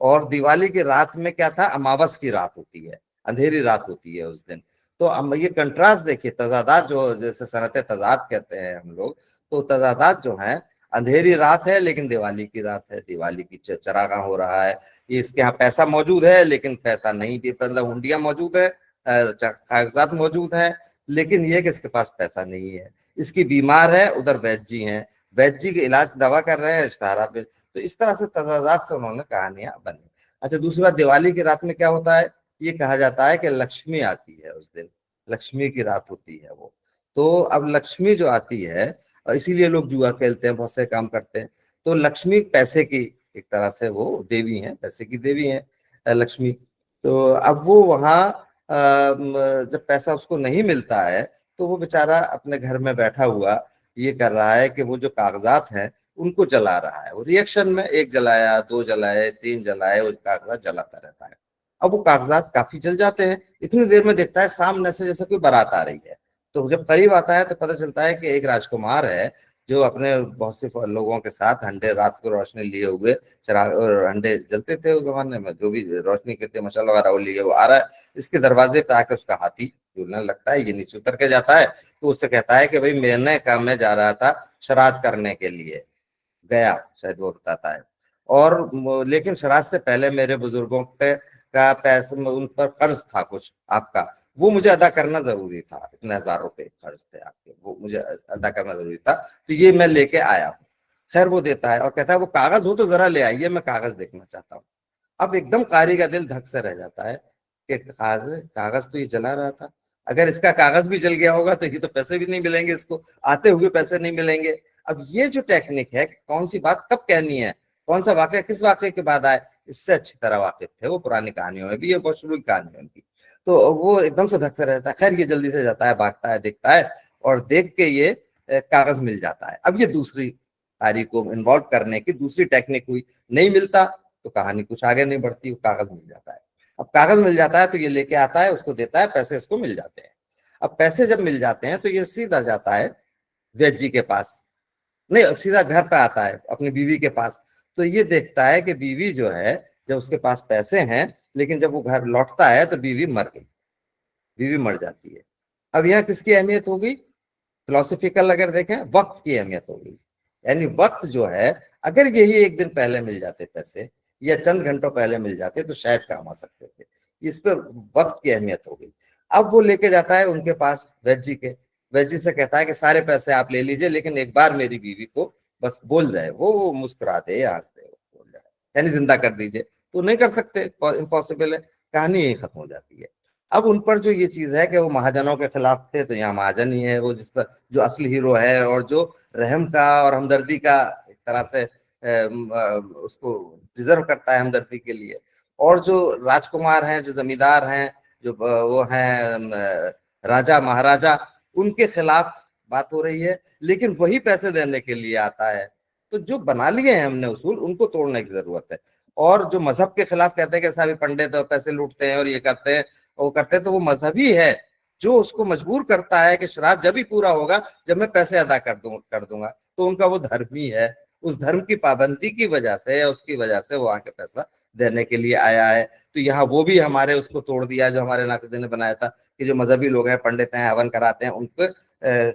B: اور دیوالی کی رات میں کیا تھا؟ اماوس کی رات ہوتی ہے, اندھیری رات ہوتی ہے اس دن. تو یہ کنٹراسٹ دیکھیے, تضادات جو جیسے صنعت تضاد کہتے ہیں ہم لوگ, تو تضادات جو ہیں, اندھیری رات ہے لیکن دیوالی کی رات ہے, دیوالی کی چراغاں ہو رہا ہے, یہ اس کے ہاں پیسہ موجود ہے لیکن پیسہ نہیں بھی, مطلب ہنڈیاں موجود ہے, کاغذات موجود ہیں, لیکن یہ کہ اس کے پاس پیسہ نہیں ہے. اس کی بیمار ہے, ادھر وید جی ہیں, وید جی کے علاج دوا کر رہے ہیں, اشتہارات میں. تو اس طرح سے تضادات سے انہوں نے کہانیاں بنی. اچھا, دوسری بات, دیوالی کی رات میں کیا ہوتا ہے؟ یہ کہا جاتا ہے کہ لکشمی آتی ہے اس دن, لکشمی کی رات ہوتی ہے وہ. تو اب لکشمی جو آتی ہے, اسی لیے لوگ جوا کھیلتے ہیں, بہت سے کام کرتے ہیں. تو لکشمی پیسے کی ایک طرح سے وہ دیوی ہیں, پیسے کی دیوی ہیں لکشمی. تو اب وہ وہاں جب پیسہ اس کو نہیں ملتا ہے تو وہ بیچارہ اپنے گھر میں بیٹھا ہوا یہ کر رہا ہے کہ وہ جو کاغذات ہیں ان کو جلا رہا ہے. وہ ریئیکشن میں ایک جلایا, دو جلائے, تین جلائے, وہ کاغذات جلاتا رہتا ہے. اب وہ کاغذات کافی جل جاتے ہیں, اتنی دیر میں دیکھتا ہے سامنے سے جیسے کوئی بارات آ رہی ہے. تو جب قریب آتا ہے تو پتہ چلتا ہے کہ ایک راجکمار ہے جو اپنے بہت سے لوگوں کے ساتھ ہنڈے رات کو روشنی لیے ہوئے چراغ اور ہنڈے جلتے تھے اس زمانے میں، جو بھی روشنی کہتے مشعل وغیرہ وہ لیے وہ آ رہا ہے، اس کے دروازے پہ آ کے اس کا ہاتھی جھولنے لگتا ہے، یہ نیچے اتر کے جاتا ہے تو اس سے کہتا ہے کہ بھائی میں جا رہا تھا شرات کرنے کے لیے گیا، شاید وہ بتاتا ہے، اور لیکن شرات سے پہلے میرے بزرگوں پہ کا پیسے ان پر قرض تھا کچھ آپ کا، وہ مجھے ادا کرنا ضروری تھا، اتنے 1000 روپے قرض تھے آپ کے، وہ مجھے ادا کرنا ضروری تھا، تو یہ میں لے کے آیا ہوں۔ خیر وہ دیتا ہے اور کہتا ہے وہ کاغذ ہو تو ذرا لے آئیے، میں کاغذ دیکھنا چاہتا ہوں۔ اب ایک دم قاری کا دل دھک سے رہ جاتا ہے کہ کاغذ تو یہ جلا رہا تھا، اگر اس کا کاغذ بھی جل گیا ہوگا تو یہ تو پیسے بھی نہیں ملیں گے، اس کو آتے ہوئے پیسے نہیں ملیں گے۔ اب یہ جو ٹیکنک ہے کون سی بات کب کہنی ہے، کون سا واقعہ کس واقعے کے بعد آئے، اس سے اچھی طرح واقف تھے وہ پرانی کہانیوں میں بھی، یہ بہت شروع کی کہانی ہے ان کی، تو وہ ایک دم سے دھک سے رہتا ہے۔ خیر یہ جلدی سے جاتا ہے، بھاگتا ہے، دیکھتا ہے اور دیکھ کے یہ کاغذ مل جاتا ہے۔ اب یہ دوسری تاریخ کو انوالو کرنے کی دوسری ٹیکنک ہوئی، نہیں ملتا تو کہانی کچھ آگے نہیں بڑھتی، وہ کاغذ مل جاتا ہے۔ اب کاغذ مل جاتا ہے تو یہ لے کے آتا ہے، اس کو دیتا ہے، پیسے اس کو مل جاتے ہیں۔ اب پیسے جب مل جاتے ہیں تو یہ سیدھا جاتا ہے وید جی کے پاس، نہیں سیدھا گھر پہ آتا ہے اپنی بیوی کے پاس، تو یہ دیکھتا ہے کہ بیوی جو ہے جب اس کے پاس پیسے ہیں، لیکن جب وہ گھر لوٹتا ہے تو بیوی مر گئی، بیوی مر جاتی ہے۔ اب یہاں کس کی اہمیت ہوگی، فلسفیکل اگر دیکھیں وقت کی اہمیت ہوگی، یعنی وقت جو ہے اگر یہی ایک دن پہلے مل جاتے پیسے یا چند گھنٹوں پہلے مل جاتے تو شاید کام آ سکتے تھے، اس پہ وقت کی اہمیت ہو گئی۔ اب وہ لے کے جاتا ہے ان کے پاس وید جی کے، وید جی سے کہتا ہے کہ سارے پیسے آپ لے لیجئے لیکن ایک بار میری بیوی کو بس بول جائے، وہ مسکرا دے یا ہنس دے، بول جائے یعنی زندہ کر دیجئے، تو نہیں کر سکتے، امپاسبل ہے، کہانی یہی ختم ہو جاتی ہے۔ اب ان پر جو یہ چیز ہے کہ وہ مہاجنوں کے خلاف تھے، تو یہاں مہاجن ہی ہے وہ جس پر جو اصل ہیرو ہے اور جو رحم کا اور ہمدردی کا ایک طرح سے اس کو ڈیزرو کرتا ہے ہمدردی کے لیے، اور جو راجکمار ہیں، جو زمیندار ہیں، جو وہ ہیں راجا مہاراجا، ان کے خلاف بات ہو رہی ہے، لیکن وہی پیسے دینے کے لیے آتا ہے۔ تو جو بنا لیے ہیں ہم نے اصول، ان کو توڑنے کی ضرورت ہے۔ اور جو مذہب کے خلاف کہتے ہیں کہ سارے پنڈت پیسے لوٹتے ہیں اور یہ کرتے ہیں وہ کرتے ہیں، تو وہ مذہبی ہے جو اس کو مجبور کرتا ہے کہ شراط جب ہی پورا ہوگا جب میں پیسے ادا کر دوں گا، تو ان کا وہ دھرمی ہے، اس دھرم کی پابندی کی وجہ سے یا اس کی وجہ سے وہ آ کے پیسہ دینے کے لیے آیا ہے۔ تو یہاں وہ بھی ہمارے اس کو توڑ دیا جو ہمارے ناقدین نے بنایا تھا کہ جو مذہبی لوگ ہیں، پنڈت ہیں، ہون کراتے ہیں، ان کے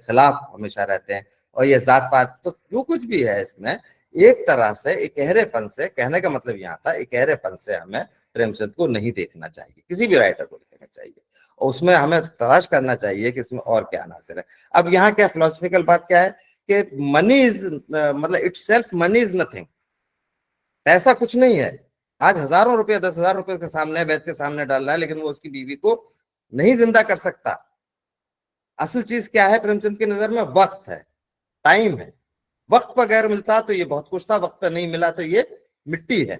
B: خلاف ہمیشہ رہتے ہیں۔ اور یہ ذات پات تو جو کچھ بھی ہے اس میں ایک طرح سے اکہرے پن سے، کہنے کا مطلب یہاں تھا اکہرے پن سے ہمیں پریم چند کو نہیں دیکھنا چاہیے، کسی بھی رائٹر کو دیکھنا چاہیے، اور اس میں ہمیں تلاش کرنا چاہیے کہ اس میں اور کیا عناصر ہے۔ اب یہاں کیا فلسفیکل بات کیا ہے کہ منی از مطلب it self money is nothing, پیسہ کچھ نہیں ہے۔ آج ہزاروں روپے 10,000 روپے کے سامنے وید کے سامنے ڈال رہا ہے لیکن وہ اس کی بیوی کو نہیں زندہ کر سکتا۔ اصل چیز کیا ہے پریم چند کی نظر میں؟ وقت ہے، ٹائم ہے۔ وقت بغیر ملتا تو یہ بہت کچھ تھا، وقت پہ نہیں ملا تو یہ مٹی ہے،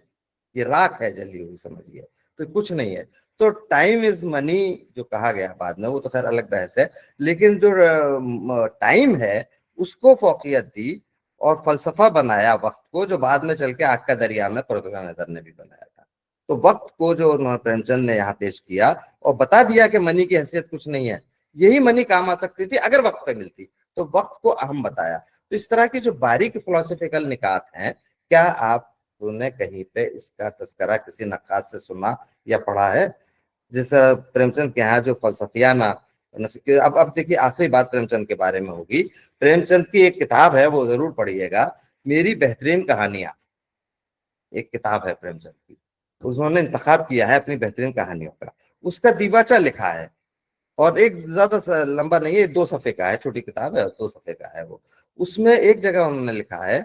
B: یہ راکھ ہے جلی ہوئی، سمجھیے، تو کچھ نہیں ہے۔ تو ٹائم از منی جو کہا گیا بعد میں، وہ تو خیر الگ بحث ہے، لیکن جو ٹائم ہے اس کو فوقیت دی اور فلسفہ بنایا وقت کو، جو بعد میں چل کے آگ کا دریا میں پرتگال نظر نے بھی بنایا تھا۔ تو وقت کو جو پریم چند نے یہاں پیش کیا اور بتا دیا کہ منی کی حیثیت کچھ نہیں ہے، یہی منی کام آ سکتی تھی اگر وقت پہ ملتی، تو وقت کو اہم بتایا۔ تو اس طرح کی جو باریک فلسفیکل نکات ہیں، کیا آپ نے کہیں پہ اس کا تذکرہ کسی نقاد سے سنا یا پڑھا ہے؟ جس طرح پریم چند کے یہاں جو فلسفیانہ، اب دیکھیے آخری بات پریم چند کے بارے میں ہوگی۔ پریم چند کی ایک کتاب ہے، وہ ضرور پڑھیے گا، میری بہترین کہانیاں، ایک کتاب ہے پریم چند کی، انہوں نے انتخاب کیا ہے اپنی بہترین کہانیوں کا، اس کا دیباچہ لکھا ہے، اور ایک زیادہ لمبا نہیں ہے، 2 صفحے کا ہے، چھوٹی کتاب ہے، 2 صفحے کا ہے وہ۔ اس میں ایک جگہ انہوں نے لکھا ہے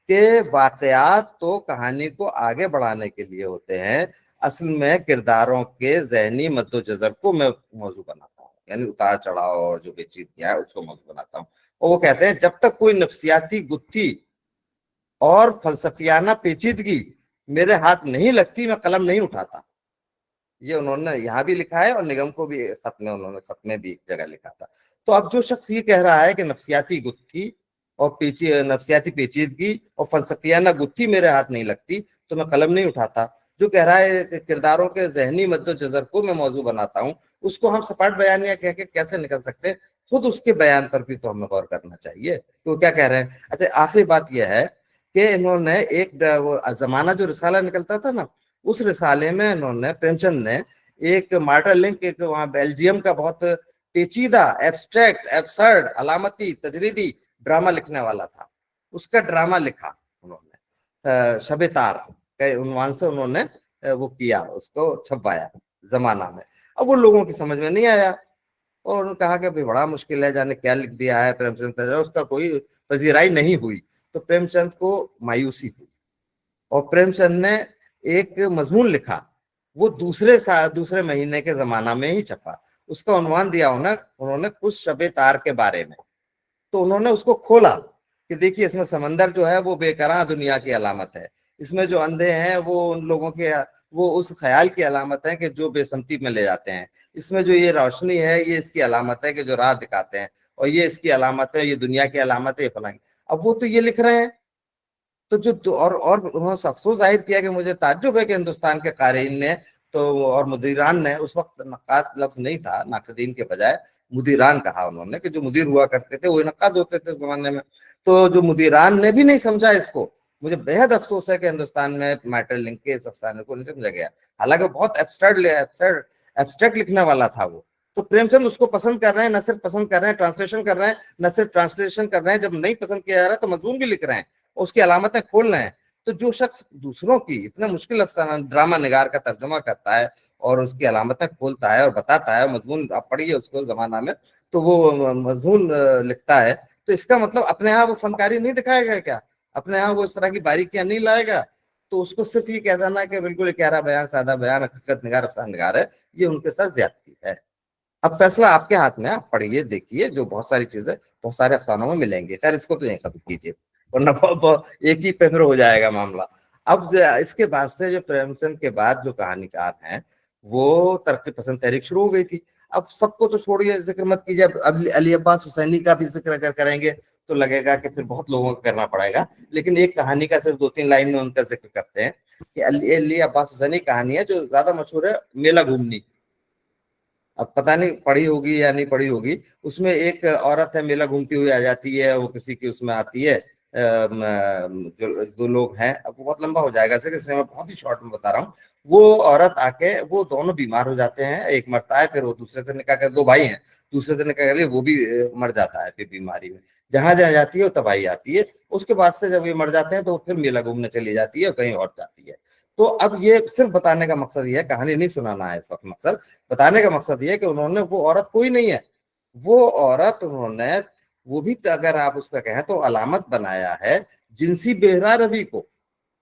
B: کہ واقعات تو کہانی کو آگے بڑھانے کے لیے ہوتے ہیں، اصل میں کرداروں کے ذہنی مد و جزر کو میں موضوع بناتا ہوں، یعنی اتار چڑھاؤ اور جو پیچیدگیاں ہے اس کو موضوع بناتا ہوں۔ اور وہ کہتے ہیں جب تک کوئی نفسیاتی گتھی اور فلسفیانہ پیچیدگی میرے ہاتھ نہیں لگتی میں قلم نہیں اٹھاتا۔ یہ انہوں نے یہاں بھی لکھا ہے، اور نگم کو بھی خط میں انہوں نے خط میں بھی ایک جگہ لکھا تھا۔ تو اب جو شخص یہ کہہ رہا ہے کہ نفسیاتی گتھی اور نفسیاتی پیچیدگی اور فلسفیانہ گتھی میرے ہاتھ نہیں لگتی تو میں قلم نہیں اٹھاتا، جو کہہ رہا ہے کہ کرداروں کے ذہنی مدوجزر کو میں موضوع بناتا ہوں، اس کو ہم سپاٹ بیانیہ کہہ کے کیسے نکل سکتے ہیں؟ خود اس کے بیان پر بھی تو ہمیں غور کرنا چاہیے کہ وہ کیا کہہ رہے ہیں۔ اچھا، آخری بات یہ ہے کہ انہوں نے ایک زمانہ جو رسالہ نکلتا تھا نا، اس رسالے میں انہوں نے پریم چند نے ایک مارٹر لنک، ایک وہاں بیلجیم کا بہت پیچیدہ ایبسٹریکٹ ایبسرڈ علامتی تجریدی ڈرامہ لکھنے والا تھا، اس کا ڈرامہ لکھا انہوں نے، شب تار کے عنوان سے انہوں نے وہ کیا، اس کو چھپوایا زمانہ میں۔ اب وہ لوگوں کی سمجھ میں نہیں آیا اور انہوں نے کہا کہ بڑا مشکل ہے، جانے کیا لکھ دیا ہے پریم چند، اس کا کوئی پذیرائی نہیں ہوئی۔ تو پریم چند کو مایوسی ہوئی اور پریم چند نے ایک مضمون لکھا، وہ دوسرے مہینے کے زمانہ میں ہی چھپا، اس کا عنوان دیا انہوں نے کچھ شب تار کے بارے میں۔ تو انہوں نے اس کو کھولا کہ دیکھیے اس میں سمندر جو ہے وہ بے قرار دنیا کی علامت ہے، اس میں جو اندھے ہیں وہ ان لوگوں کے وہ اس خیال کی علامت ہے کہ جو بے سمتی میں لے جاتے ہیں، اس میں جو یہ روشنی ہے یہ اس کی علامت ہے کہ جو راہ دکھاتے ہیں، اور یہ اس کی علامت ہے، یہ دنیا کی علامت ہے، یہ فلاں۔ اب وہ تو یہ لکھ رہے ہیں، تو جو اور انہوں نے افسوس ظاہر کیا کہ مجھے تعجب ہے کہ ہندوستان کے قارئین نے تو اور مدیران نے، اس وقت نقاد لفظ نہیں تھا، ناقدین کے بجائے مدیران کہا انہوں نے، کہ جو مدیر ہوا کرتے تھے وہ نقاد ہوتے تھے اس زمانے میں، تو جو مدیران نے بھی نہیں سمجھا اس کو۔ مجھے بہت افسوس ہے کہ ہندوستان میں مارٹر لنک کے اس افسانے کو نہیں سمجھا گیا، حالانکہ بہت ایبسٹریکٹ لکھنے والا تھا وہ۔ تو پریم چند اس کو پسند کر رہے ہیں، نہ صرف پسند کر رہے ہیں، ٹرانسلیشن کر رہے ہیں، نہ صرف ٹرانسلیشن کر رہے ہیں، جب نہیں پسند کیا جا رہا ہے تو مضمون بھی لکھ رہے ہیں، اس کی علامتیں کھول رہے ہیں۔ تو جو شخص دوسروں کی اتنا مشکل افسانہ ڈرامہ نگار کا ترجمہ کرتا ہے اور اس کی علامتیں کھولتا ہے اور بتاتا ہے، مضمون آپ پڑھیے اس کو زمانہ میں، تو وہ مضمون لکھتا ہے، تو اس کا مطلب اپنے ہاں وہ فنکاری نہیں دکھائے گا کیا؟ اپنے ہاں وہ اس طرح کی باریکیاں نہیں لائے گا؟ تو اس کو صرف یہ کہہ دینا کہ بالکل گہرا بیان، سادہ بیان، حقیقت نگار، افسانہ نگار ہے، یہ ان کے ساتھ زیادتی ہے۔ اب فیصلہ آپ کے ہاتھ میں، آپ پڑھیے دیکھیے، جو بہت ساری چیزیں بہت سارے افسانوں میں ملیں گے، خیر اس کو تو نہیں ختم کیجیے ورنہ ایک ہی پہ پھر ہو جائے گا معاملہ۔ اب اس کے بعد سے جو پریم چند کے بعد جو کہانیکار ہیں وہ ترقی پسند تحریک شروع ہو گئی تھی۔ اب سب کو تو چھوڑیے، ذکر مت کیجیے، اب علی عباس حسینی کا بھی ذکر اگر کریں گے تو لگے گا کہ پھر بہت لوگوں کو کرنا پڑے گا، لیکن ایک کہانی کا صرف 2-3 لائن میں ان کا ذکر کرتے ہیں کہ علی عباس حسینی کہانی ہے جو زیادہ مشہور ہے، میلہ گھومنی۔ اب پتہ نہیں پڑھی ہوگی یا نہیں پڑھی ہوگی، اس میں ایک عورت ہے میلہ گھومتی ہوئی آ جاتی ہے، وہ کسی کی اس میں آتی ہے، جو دو لوگ ہیں، اب بہت لمبا ہو جائے گا اس میں بہت ہی شارٹ میں بتا رہا ہوں۔ وہ عورت آ کے، وہ دونوں بیمار ہو جاتے ہیں، ایک مرتا ہے، پھر وہ دوسرے سے نکاح کر، 2 بھائی ہیں، دوسرے سے نکاح کر لے، وہ بھی مر جاتا ہے پھر بیماری میں، جہاں جہاں جاتی ہے وہ تباہی آتی ہے۔ اس کے بعد سے جب یہ مر جاتے ہیں تو پھر میلہ گھومنے چلی جاتی ہے اور کہیں اور جاتی ہے۔ تو اب یہ صرف بتانے کا مقصد یہ ہے، کہانی نہیں سنانا ہے اس وقت، مقصد بتانے کا مقصد یہ ہے کہ انہوں نے، وہ عورت کوئی نہیں ہے، وہ عورت انہوں نے، وہ بھی اگر آپ اس کا کہیں تو علامت بنایا ہے جنسی بہرا روی کو،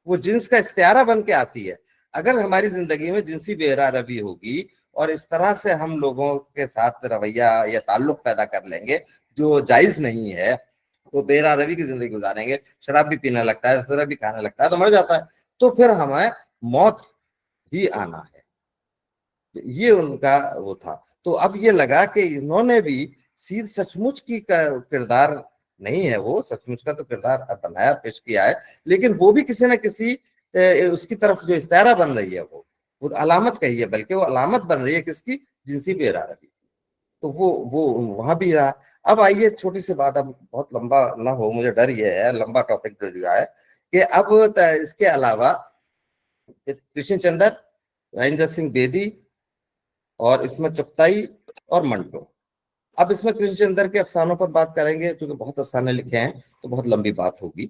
B: وہ جنس کا استعارہ بن کے آتی ہے۔ اگر ہماری زندگی میں جنسی بہرا روی ہوگی اور اس طرح سے ہم لوگوں کے ساتھ رویہ یا تعلق پیدا کر لیں گے جو جائز نہیں ہے، تو بہرا روی کی زندگی گزاریں گے، شراب بھی پینے لگتا ہے، سورا بھی کھانے لگتا ہے تو مر جاتا ہے، تو پھر ہمیں موت ہی آنا ہے۔ یہ ان کا وہ تھا۔ تو اب یہ لگا کہ انہوں نے بھی سچ مچ کی کردار نہیں ہے، وہ سچ مچ کا تو کردار بنایا، پیش کیا ہے، لیکن وہ بھی کسی نہ کسی اس کی طرف جو استعارہ بن رہی ہے، وہ علامت کہی ہے، بلکہ وہ علامت بن رہی ہے کس کی؟ جنسی بہرا روی۔ تو وہ وہاں بھی رہا۔ اب آئیے چھوٹی سی بات، اب بہت لمبا نہ ہو، مجھے ڈر یہ ہے لمبا ٹاپک دے دیا ہے، کہ اب اس کے علاوہ کرشن چندر، راجندر سنگھ بیدی، اور اس میں چغتائی اور منٹو۔ اب اس میں کرشن چندر کے افسانوں پر بات کریں گے، چونکہ بہت افسانے لکھے ہیں تو بہت لمبی بات ہوگی،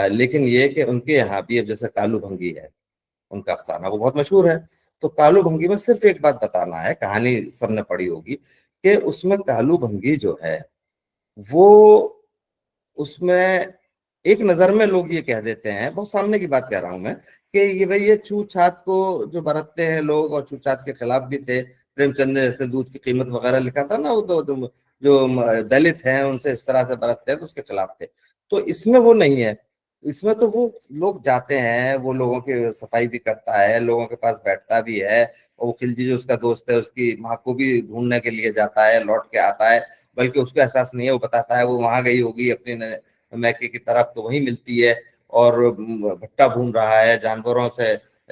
B: لیکن یہ کہ ان کے یہاں بھی اب جیسے کالو بھنگی ہے، ان کا افسانہ وہ بہت مشہور ہے، تو کالو بھنگی میں صرف ایک بات بتانا ہے، کہانی سب نے پڑھی ہوگی، کہ اس میں کالو بھنگی جو ہے وہ، اس میں ایک نظر میں لوگ یہ کہہ دیتے ہیں، بہت سامنے کی بات کہہ رہا ہوں میں، کہ یہ بھئی یہ چھوت چھات کو جو برتتے ہیں لوگ، اور چھوت چھات کے خلاف بھی تھے، پریم چند نے جیسے دودھ کی قیمت وغیرہ لکھا تھا نا، وہ جو دلت ہیں ان سے اس طرح سے برتتے ہیں تو اس کے خلاف تھے۔ تو اس میں وہ نہیں ہے، اس میں تو وہ لوگ جاتے ہیں، وہ لوگوں کی صفائی بھی کرتا ہے، لوگوں کے پاس بیٹھتا بھی ہے، اور وہ خلجی جو اس کا دوست ہے اس کی ماں کو بھی ڈھونڈنے کے لیے جاتا ہے، لوٹ کے آتا ہے، بلکہ اس کو احساس نہیں ہے، وہ بتاتا ہے وہ وہاں گئی ہوگی اپنی میکے کی طرف تو وہیں ملتی ہے، اور بھٹا بھون رہا ہے، جانوروں سے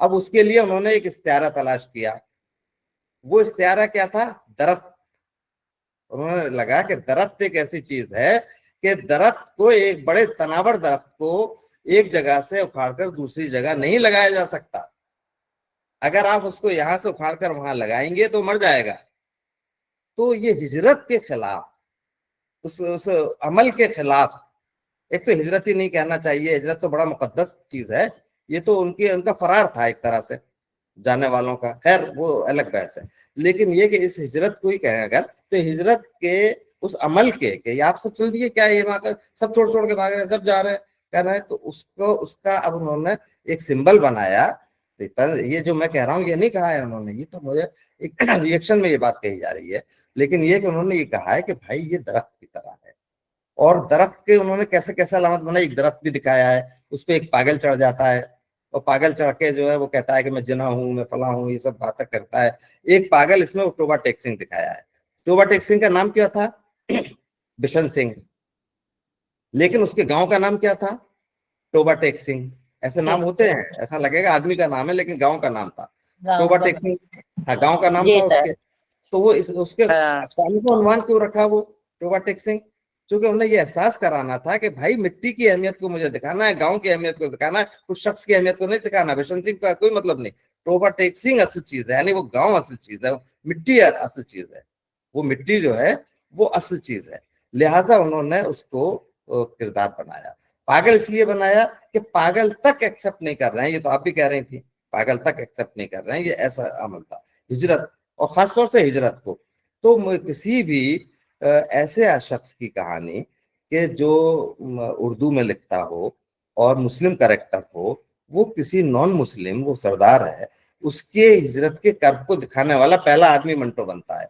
B: اب اس کے لیے انہوں نے ایک استعارہ تلاش کیا۔ وہ استعارہ کیا تھا؟ درخت۔ انہوں نے لگا کہ درخت ایک ایسی چیز ہے کہ درخت کو، ایک بڑے تناور درخت کو ایک جگہ سے اکھاڑ کر دوسری جگہ نہیں لگایا جا سکتا۔ اگر آپ اس کو یہاں سے اکھاڑ کر وہاں لگائیں گے تو مر جائے گا۔ تو یہ ہجرت کے خلاف، اس عمل کے خلاف، ایک تو ہجرت ہی نہیں کہنا چاہیے، ہجرت تو بڑا مقدس چیز ہے، یہ تو ان کا فرار تھا ایک طرح سے جانے والوں کا، خیر وہ الگ بحث ہے۔ لیکن یہ کہ اس ہجرت کو ہی کہیں اگر، تو ہجرت کے اس عمل کے کہ آپ سب چل دیے، کیا یہ وہاں کا سب چھوڑ کے بھاگ رہے ہیں، سب جا رہے ہیں کہہ رہے ہیں، تو اس کا اب انہوں نے ایک سمبل بنایا۔ یہ جو میں کہہ رہا ہوں یہ نہیں کہا ہے انہوں نے، یہ تو مجھے ایک ریئیکشن میں یہ بات کہی جا رہی ہے، لیکن یہ کہ انہوں نے یہ کہا ہے کہ بھائی یہ درخت کی طرح ہے، اور درخت کے انہوں نے کیسے کیسے علامت بنائی، ایک درخت بھی دکھایا ہے، اس پہ ایک پاگل چڑھ جاتا ہے، اور پاگل چڑھ کے جو ہے وہ کہتا ہے کہ میں جنا ہوں، میں فلاں ہوں، یہ سب باتیں کرتا ہے۔ ایک پاگل اس میں ٹوبا ٹیک سنگھ دکھایا ہے۔ ٹوبا ٹیک سنگھ کا نام کیا تھا؟ بشن سنگھ، لیکن اس کے گاؤں کا نام کیا تھا؟ ٹوبا ٹیک سنگھ۔ ایسے نام ہوتے ہیں، ایسا لگے گا آدمی کا نام ہے لیکن گاؤں کا نام تھا ٹوبا ٹیک سنگھ، گاؤں کا نام تھا اس کے۔ تو وہ اس کے افسانے کو عنوان کیوں رکھا وہ ٹوبا ٹیک سنگھ؟ چونکہ انہیں یہ احساس کرانا تھا کہ بھائی مٹی کی اہمیت کو مجھے دکھانا ہے، گاؤں کی اہمیت کو دکھانا ہے، اس شخص کی اہمیت کو نہیں دکھانا۔ بشن سنگھ کا کوئی مطلب نہیں، ٹوبا ٹیک سنگھ اصل چیز ہے، یعنی وہ گاؤں اصل چیز ہے، مٹی اصل چیز ہے، وہ مٹی جو ہے وہ اصل چیز ہے۔ لہٰذا انہوں نے اس کو کردار بنایا۔ پاگل اس لیے بنایا کہ پاگل تک ایکسپٹ نہیں کر رہے ہیں، یہ تو آپ بھی کہہ رہی تھی، پاگل تک ایکسپٹ نہیں کر رہے ہیں، یہ ایسا عمل تھا ہجرت، اور خاص طور سے ہجرت کو۔ تو کسی بھی ایسے شخص کی کہانی کہ جو اردو میں لکھتا ہو اور مسلم کریکٹر ہو، وہ کسی نان مسلم، وہ سردار ہے، اس کے ہجرت کے کرب کو دکھانے والا پہلا آدمی منٹو بنتا ہے۔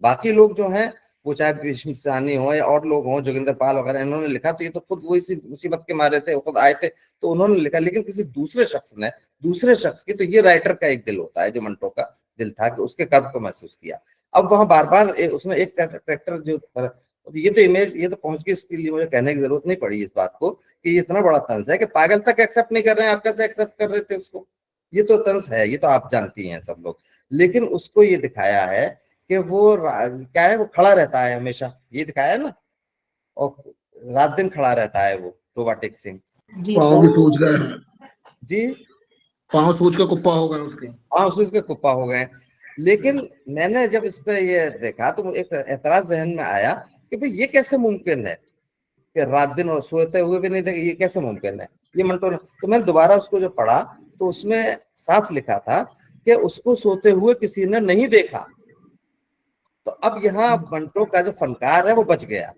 B: باقی لوگ جو ہیں وہ چاہے بھیشم ثانی ہوں یا اور لوگ ہوں، جوگندر پال وغیرہ، انہوں نے لکھا تو یہ تو خود وہ اسی مصیبت کے مارے تھے، وہ خود آئے تھے تو انہوں نے لکھا، لیکن کسی دوسرے شخص کی، تو یہ رائٹر کا ایک دل ہوتا ہے جو منٹو کا دل تھا کہ اس کے کرب کو محسوس کیا۔ اب وہاں بار بار اس میں ایک کریکٹر جو، یہ تو امیج، یہ تو پہنچ گئی، اس کے لیے مجھے کہنے کی ضرورت نہیں پڑی اس بات کو کہ یہ اتنا بڑا طنز ہے کہ پاگل تک ایکسپٹ نہیں کر رہے ہیں، آپ کیسے ایکسپٹ کر رہے تھے اس کو؟ یہ تو طنز ہے، یہ تو آپ جانتی ہیں سب لوگ۔ لیکن اس کو یہ دکھایا ہے کہ وہ کیا ہے، وہ کھڑا رہتا ہے ہمیشہ، یہ دکھایا ہے نا، اور رات دن کھڑا رہتا ہے وہ ٹوبا ٹیک سنگھ۔
D: پاؤں بھی سوج گئے ہیں،
B: جی
D: پاؤں سوج کے کپا ہو گئے اس کے،
B: ہاں اس کے کپا ہو گئے۔ لیکن میں نے جب اس پہ یہ دیکھا تو ایک اعتراض ذہن میں آیا کہ بھئی یہ کیسے ممکن ہے کہ رات دن اور سوتے ہوئے بھی نہیں دیکھا، یہ کیسے ممکن ہے؟ یہ منٹو نے، تو میں دوبارہ اس کو جو پڑھا تو اس میں صاف لکھا تھا کہ اس کو سوتے ہوئے کسی نے نہیں دیکھا۔ تو اب یہاں منٹو کا جو فنکار ہے وہ بچ گیا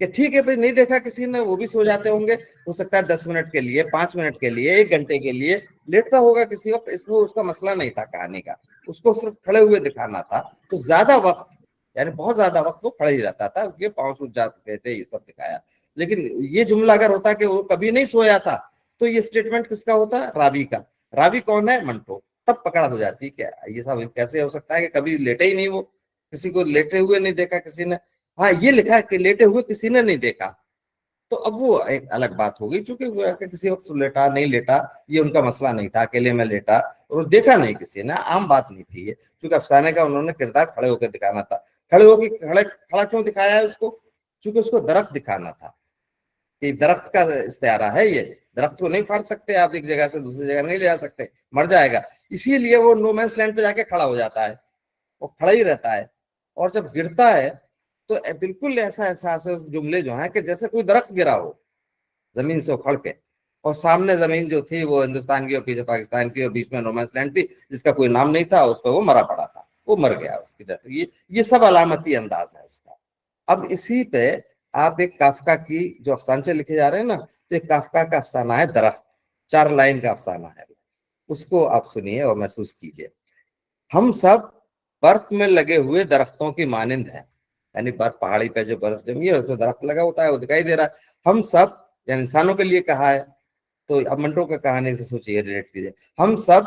B: کہ ٹھیک ہے بھائی، نہیں دیکھا کسی نے، وہ بھی سو جاتے ہوں گے، ہو سکتا ہے 10 منٹ کے لیے، 5 منٹ کے لیے، 1 گھنٹے کے لیے لیٹتا ہوگا کسی وقت، اس میں اس کا مسئلہ نہیں تھا کہانی کا، اس کو صرف کھڑے ہوئے دکھانا تھا۔ تو زیادہ وقت، یعنی بہت زیادہ وقت وہ کھڑے ہی رہتا تھا، اس لیے پاؤں سوج جاتے تھے، یہ سب دکھایا۔ لیکن یہ جملہ اگر ہوتا کہ وہ کبھی نہیں سویا تھا تو یہ اسٹیٹمنٹ کس کا ہوتا؟ راوی کا۔ راوی کون ہے؟ منٹو۔ تب پکڑ ہو جاتی کہ یہ سب کیسے ہو سکتا ہے کہ کبھی لیٹے ہی نہیں، وہ کسی کو لیٹے ہوئے نہیں دیکھا کسی نے۔ ہاں یہ لکھا ہے کہ لیٹے ہوئے کسی نے نہیں دیکھا، تو اب وہ ایک الگ بات ہوگی، چونکہ کسی وقت لیٹا نہیں لیٹا یہ ان کا مسئلہ نہیں تھا، اکیلے میں لیٹا اور دیکھا نہیں کسی نے، عام بات نہیں تھی یہ، چونکہ افسانے کا انہوں نے کردار کھڑے ہو کے دکھانا تھا۔ کھڑا کیوں دکھایا ہے اس کو؟ چونکہ اس کو درخت دکھانا تھا کہ درخت کا استعارہ ہے، یہ درخت کو نہیں پھاڑ سکتے آپ، ایک جگہ سے دوسری جگہ نہیں لے جا سکتے، مر جائے گا، اسی لیے وہ نو مینس لینڈ پہ جا کے کھڑا ہو جاتا ہے، وہ کھڑا ہی رہتا ہے، اور جب گرتا ہے تو بالکل ایسا احساس ہے اس جملے جو ہیں کہ جیسے کوئی درخت گرا ہو زمین سے اکھڑ کے، اور سامنے زمین جو تھی وہ ہندوستان کی اور پیچھے پاکستان کی، اور بیچ میں نو مینس لینڈ تھی جس کا کوئی نام نہیں تھا، اس پہ وہ مرا پڑا تھا، وہ مر گیا، اس کی ڈیتھ۔ یہ سب علامتی انداز ہے اس کا۔ اب اسی پہ آپ ایک کافکا کی جو افسانچے لکھے جا رہے ہیں نا، تو ایک کافکا کا افسانہ ہے درخت، 4 لائن کا افسانہ ہے، اس کو آپ سنیے اور محسوس کیجئے۔ ہم سب برف میں لگے ہوئے درختوں کی مانند ہیں، یعنی برف، پہاڑی پہ جو برف جمی ہے اس پہ درخت لگا ہوتا ہے، وہ دکھائی دے رہا ہے۔ ہم سب، یعنی انسانوں کے لیے کہا ہے، تو اب منٹو کا کہانی سے سوچیے، ریلیٹ کیجیے۔ ہم سب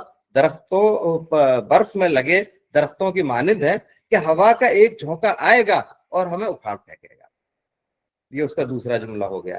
B: برف میں لگے درختوں کی مانند ہیں کہ ہوا کا ایک جھونکا آئے گا اور ہمیں اکھاڑ پھینکے گا۔ یہ اس کا دوسرا جملہ ہو گیا۔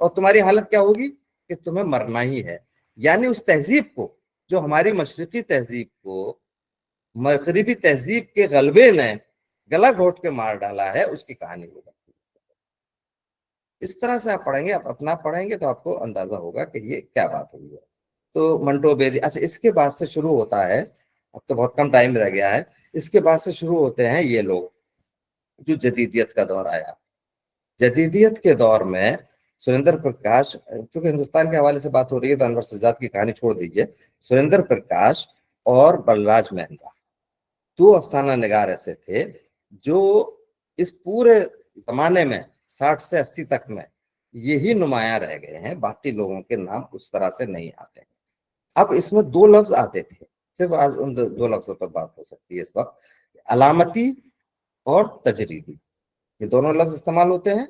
B: اور تمہاری حالت کیا ہوگی کہ تمہیں مرنا ہی ہے. یعنی اس تہذیب کو جو ہماری مشرقی تہذیب کو مغربی تہذیب کے غلبے نے گلا گھونٹ کے مار ڈالا ہے، اس کی کہانی ہوگا. اس طرح سے آپ پڑھیں گے، آپ اپنا پڑھیں گے تو آپ کو اندازہ ہوگا کہ یہ کیا بات ہوئی ہے. تو منٹو بیری، اچھا اس کے بعد سے شروع ہوتا ہے، اب تو بہت کم ٹائم رہ گیا ہے، اس کے بعد سے شروع ہوتے ہیں یہ لوگ جو جدیدیت کا دور آیا. جدیدیت کے دور میں سریندر پرکاش، چونکہ ہندوستان کے حوالے سے بات ہو رہی ہے تو انور سجاد کی کہانی چھوڑ دیجئے. سریندر پرکاش اور بلراج مہندرا دو افسانہ نگار ایسے تھے جو اس پورے زمانے میں 60 سے 80 تک میں یہی نمایاں رہ گئے ہیں، باقی لوگوں کے نام اس طرح سے نہیں آتے ہیں. اب اس میں دو لفظ آتے تھے، صرف آج ان دو لفظوں پر بات ہو سکتی ہے اس وقت، علامتی اور تجریدی. یہ دونوں لفظ استعمال ہوتے ہیں،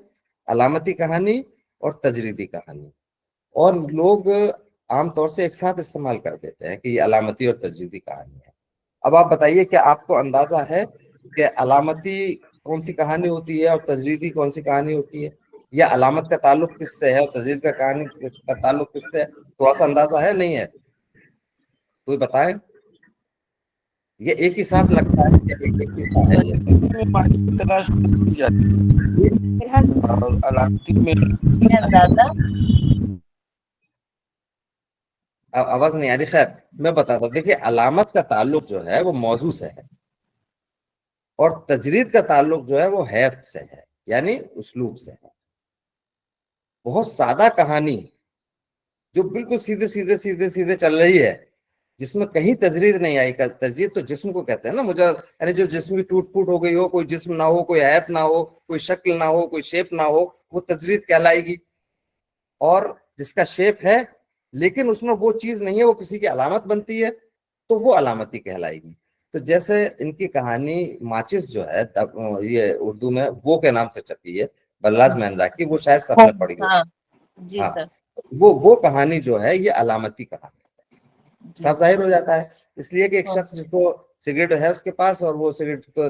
B: علامتی کہانی اور تجریدی کہانی، اور لوگ عام طور سے ایک ساتھ استعمال کر دیتے ہیں کہ یہ علامتی اور تجریدی کہانی ہے. اب آپ بتائیے کہ آپ کو اندازہ ہے کہ علامتی کون سی کہانی ہوتی ہے اور تجریدی کون سی کہانی ہوتی ہے، یا علامت کا تعلق کس سے ہے اور تجرید کا کہانی کا تعلق کس سے ہے؟ تھوڑا سا اندازہ ہے نہیں ہے؟ کوئی بتائیں. یہ ایک ہی ساتھ لگتا ہے کہ ایک حصہ ہے یہ؟
E: تلاش کی جاتی ہے اور علامتی میں
F: اندازہ
B: آواز نہیں آ رہی، خیر میں بتاتا ہوں. دیکھیے علامت کا تعلق جو ہے وہ موضوع سے ہے، اور تجرید کا تعلق جو ہے وہ حیت سے ہے، یعنی اسلوب سے ہے. بہت سادہ کہانی جو بالکل سیدھے سیدھے سیدھے سیدھے چل رہی ہے، جس میں کہیں تجرید نہیں آئی. تجرید تو جسم کو کہتے ہیں نا، مجرد یعنی جو جسم کی ٹوٹ پھوٹ ہو گئی ہو، کوئی جسم نہ ہو، کوئی حیت نہ ہو، کوئی شکل نہ ہو، کوئی شیپ نہ ہو، وہ تجرید کہلائے گی. اور جس کا شیپ ہے لیکن اس میں وہ چیز نہیں ہے، وہ کسی کی علامت بنتی ہے، تو وہ علامتی کہلائے گی. تو جیسے ان کی کہانی ماچس جو ہے یہ اردو میں وہ کے نام سے چھپی ہے، بلراج مہندرا کی، وہ شاید سب نے پڑھی ہو.
F: جی سر.
B: وہ کہانی جو ہے یہ علامتی کہانی ہے. سب ظاہر ہو جاتا ہے اس لیے کہ ایک شخص جس کو سگریٹ ہے اس کے پاس، اور وہ سگریٹ کو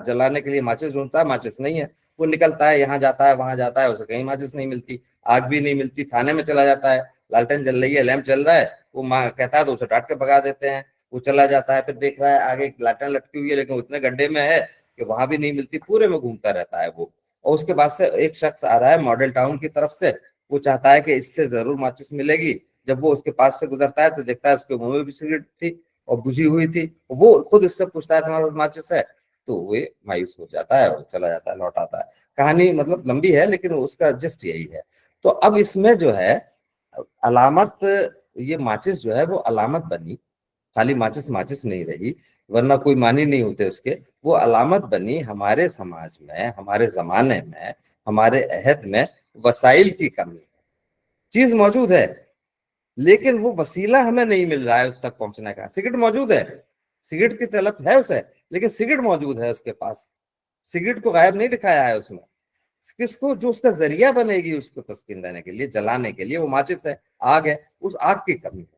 B: جلانے کے لیے ماچس ڈھونڈتا ہے، ماچس نہیں ہے، وہ نکلتا ہے، یہاں جاتا ہے وہاں جاتا ہے، اسے کہیں ماچس نہیں ملتی، آگ بھی نہیں ملتی. تھانے میں چلا جاتا ہے، لالٹین جل رہی ہے، لیمپ جل رہا ہے، وہ کہتا ہے تو اسے ڈانٹ کے بھگا دیتے ہیں. وہ چلا جاتا ہے، پھر دیکھ رہا ہے آگے لالٹین لٹکی ہوئی ہے لیکن اتنے گڈھے میں ہے کہ وہاں بھی نہیں ملتی، پورے میں گھومتا رہتا ہے وہ. اور اس کے بعد سے ایک شخص آ رہا ہے ماڈل ٹاؤن کی طرف سے، وہ چاہتا ہے کہ اس سے ضرور ماچس ملے گی. جب وہ اس کے پاس سے گزرتا ہے تو دیکھتا ہے اس کے منہ میں بھی سگریٹ تھی اور بجھی ہوئی تھی. وہ خود اس سے پوچھتا ہے تمہارے پاس ماچس ہے؟ تو وہ مایوس ہو جاتا ہے اور چلا جاتا ہے، لوٹ آتا ہے. کہانی مطلب لمبی ہے لیکن اس کا جسٹ یہی ہے. تو اب اس میں جو ہے علامت، یہ ماچس جو ہے وہ علامت بنی، خالی ماچس ماچس نہیں رہی، ورنہ کوئی معنی نہیں ہوتے اس کے. وہ علامت بنی ہمارے سماج میں، ہمارے زمانے میں، ہمارے عہد میں وسائل کی کمی ہے. چیز موجود ہے لیکن وہ وسیلہ ہمیں نہیں مل رہا ہے اس تک پہنچنے کا. سگریٹ موجود ہے، سگریٹ کی طلب ہے اسے، لیکن سگریٹ موجود ہے اس کے پاس، سگریٹ کو غائب نہیں دکھایا ہے اس میں. کس کو جو اس کا ذریعہ بنے گی اس کو تسکین دینے کے لیے، جلانے کے لیے، وہ ماچس ہے، آگ ہے، اس آگ کی کمی ہے.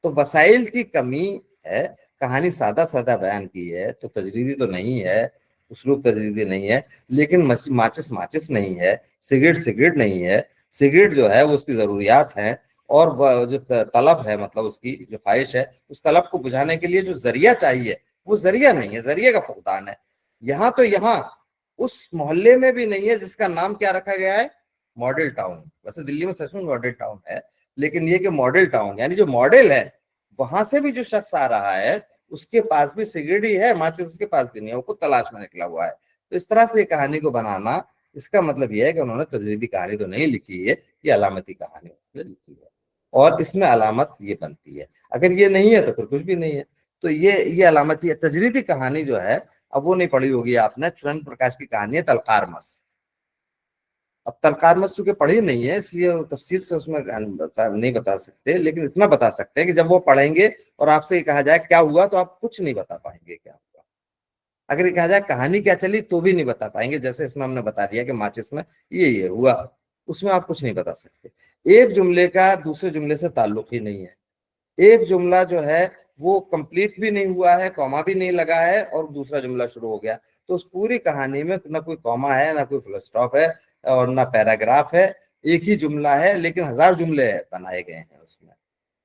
B: تو وسائل کی کمی ہے. کہانی سادہ سادہ بیان کی ہے تو تجریدی تو نہیں ہے، اسلوب تجریدی نہیں ہے، لیکن ماچس ماچس نہیں ہے، سگریٹ سگریٹ نہیں ہے. سگریٹ جو ہے وہ اس کی ضروریات ہیں، اور جو طلب ہے، مطلب اس کی جو خواہش ہے، اس طلب کو بجھانے کے لیے جو ذریعہ چاہیے وہ ذریعہ نہیں ہے، ذریعے کا فقدان ہے. یہاں تو یہاں اس محلے میں بھی نہیں ہے جس کا نام کیا رکھا گیا ہے، ماڈل ٹاؤن. ویسے دلی میں سچ میں ماڈل ٹاؤن ہے، لیکن یہ کہ ماڈل ٹاؤن یعنی جو ماڈل ہے، وہاں سے بھی جو شخص آ رہا ہے اس کے پاس بھی سگریٹ ہی ہے، ماچس اس کے پاس بھی نہیں ہے، وہ خود تلاش میں نکلا ہوا ہے. تو اس طرح سے یہ کہانی کو بنانا، اس کا مطلب یہ ہے کہ انہوں نے تجریدی کہانی تو نہیں لکھی ہے، یہ علامتی کہانی لکھی ہے، اور اس میں علامت یہ بنتی ہے. اگر یہ نہیں ہے تو پھر کچھ بھی نہیں ہے. تو یہ علامتی ہے. تجریدی کہانی جو ہے، اب وہ نہیں پڑھی ہوگی آپ نے، سریندر پرکاش کی کہانی ہے تلخارمس. اب تلخارمس چونکہ پڑھی نہیں ہے اس لیے تفصیل سے اس میں نہیں بتا سکتے، لیکن اتنا بتا سکتے ہیں کہ جب وہ پڑھیں گے اور آپ سے یہ کہا جائے کیا ہوا تو آپ کچھ نہیں بتا پائیں گے کیا ہوا. اگر یہ کہا جائے کہانی کیا چلی تو بھی نہیں بتا پائیں گے. جیسے اس میں ہم نے بتا دیا کہ ماچس میں یہ ہوا، اس میں آپ کچھ نہیں بتا سکتے. ایک جملے کا دوسرے جملے سے تعلق ہی نہیں ہے. ایک جملہ جو ہے وہ کمپلیٹ بھی نہیں ہوا ہے، کوما بھی نہیں لگا ہے، اور دوسرا جملہ شروع ہو گیا. تو اس پوری کہانی میں نہ کوئی کوما ہے، نہ کوئی فل اسٹاپ ہے، اور نہ پیراگراف ہے. ایک ہی جملہ ہے لیکن 1000 جملے بنائے گئے ہیں اس میں،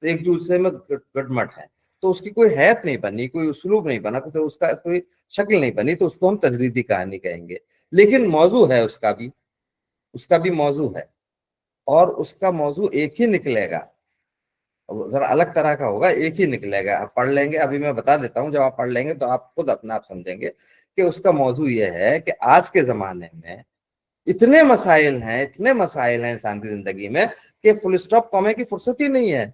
B: تو ایک دوسرے میں گٹمٹ ہے، تو اس کی کوئی حیت نہیں بنی، کوئی اسلوب نہیں بنا، تو اس کا کوئی شکل نہیں بنی، تو اس کو ہم تجریدی کہانی کہیں گے۔ لیکن موضوع ہے اس کا بھی موضوع ہے، اور اس کا موضوع ایک ہی نکلے گا، ذرا الگ طرح کا ہوگا، ایک ہی نکلے گا۔ آپ پڑھ لیں گے، ابھی میں بتا دیتا ہوں، جب آپ پڑھ لیں گے تو آپ خود اپنا آپ سمجھیں گے کہ اس کا موضوع یہ ہے کہ آج کے زمانے میں اتنے مسائل ہیں انسان کی زندگی میں کہ فل اسٹاپ کومے کی فرصت ہی نہیں ہے،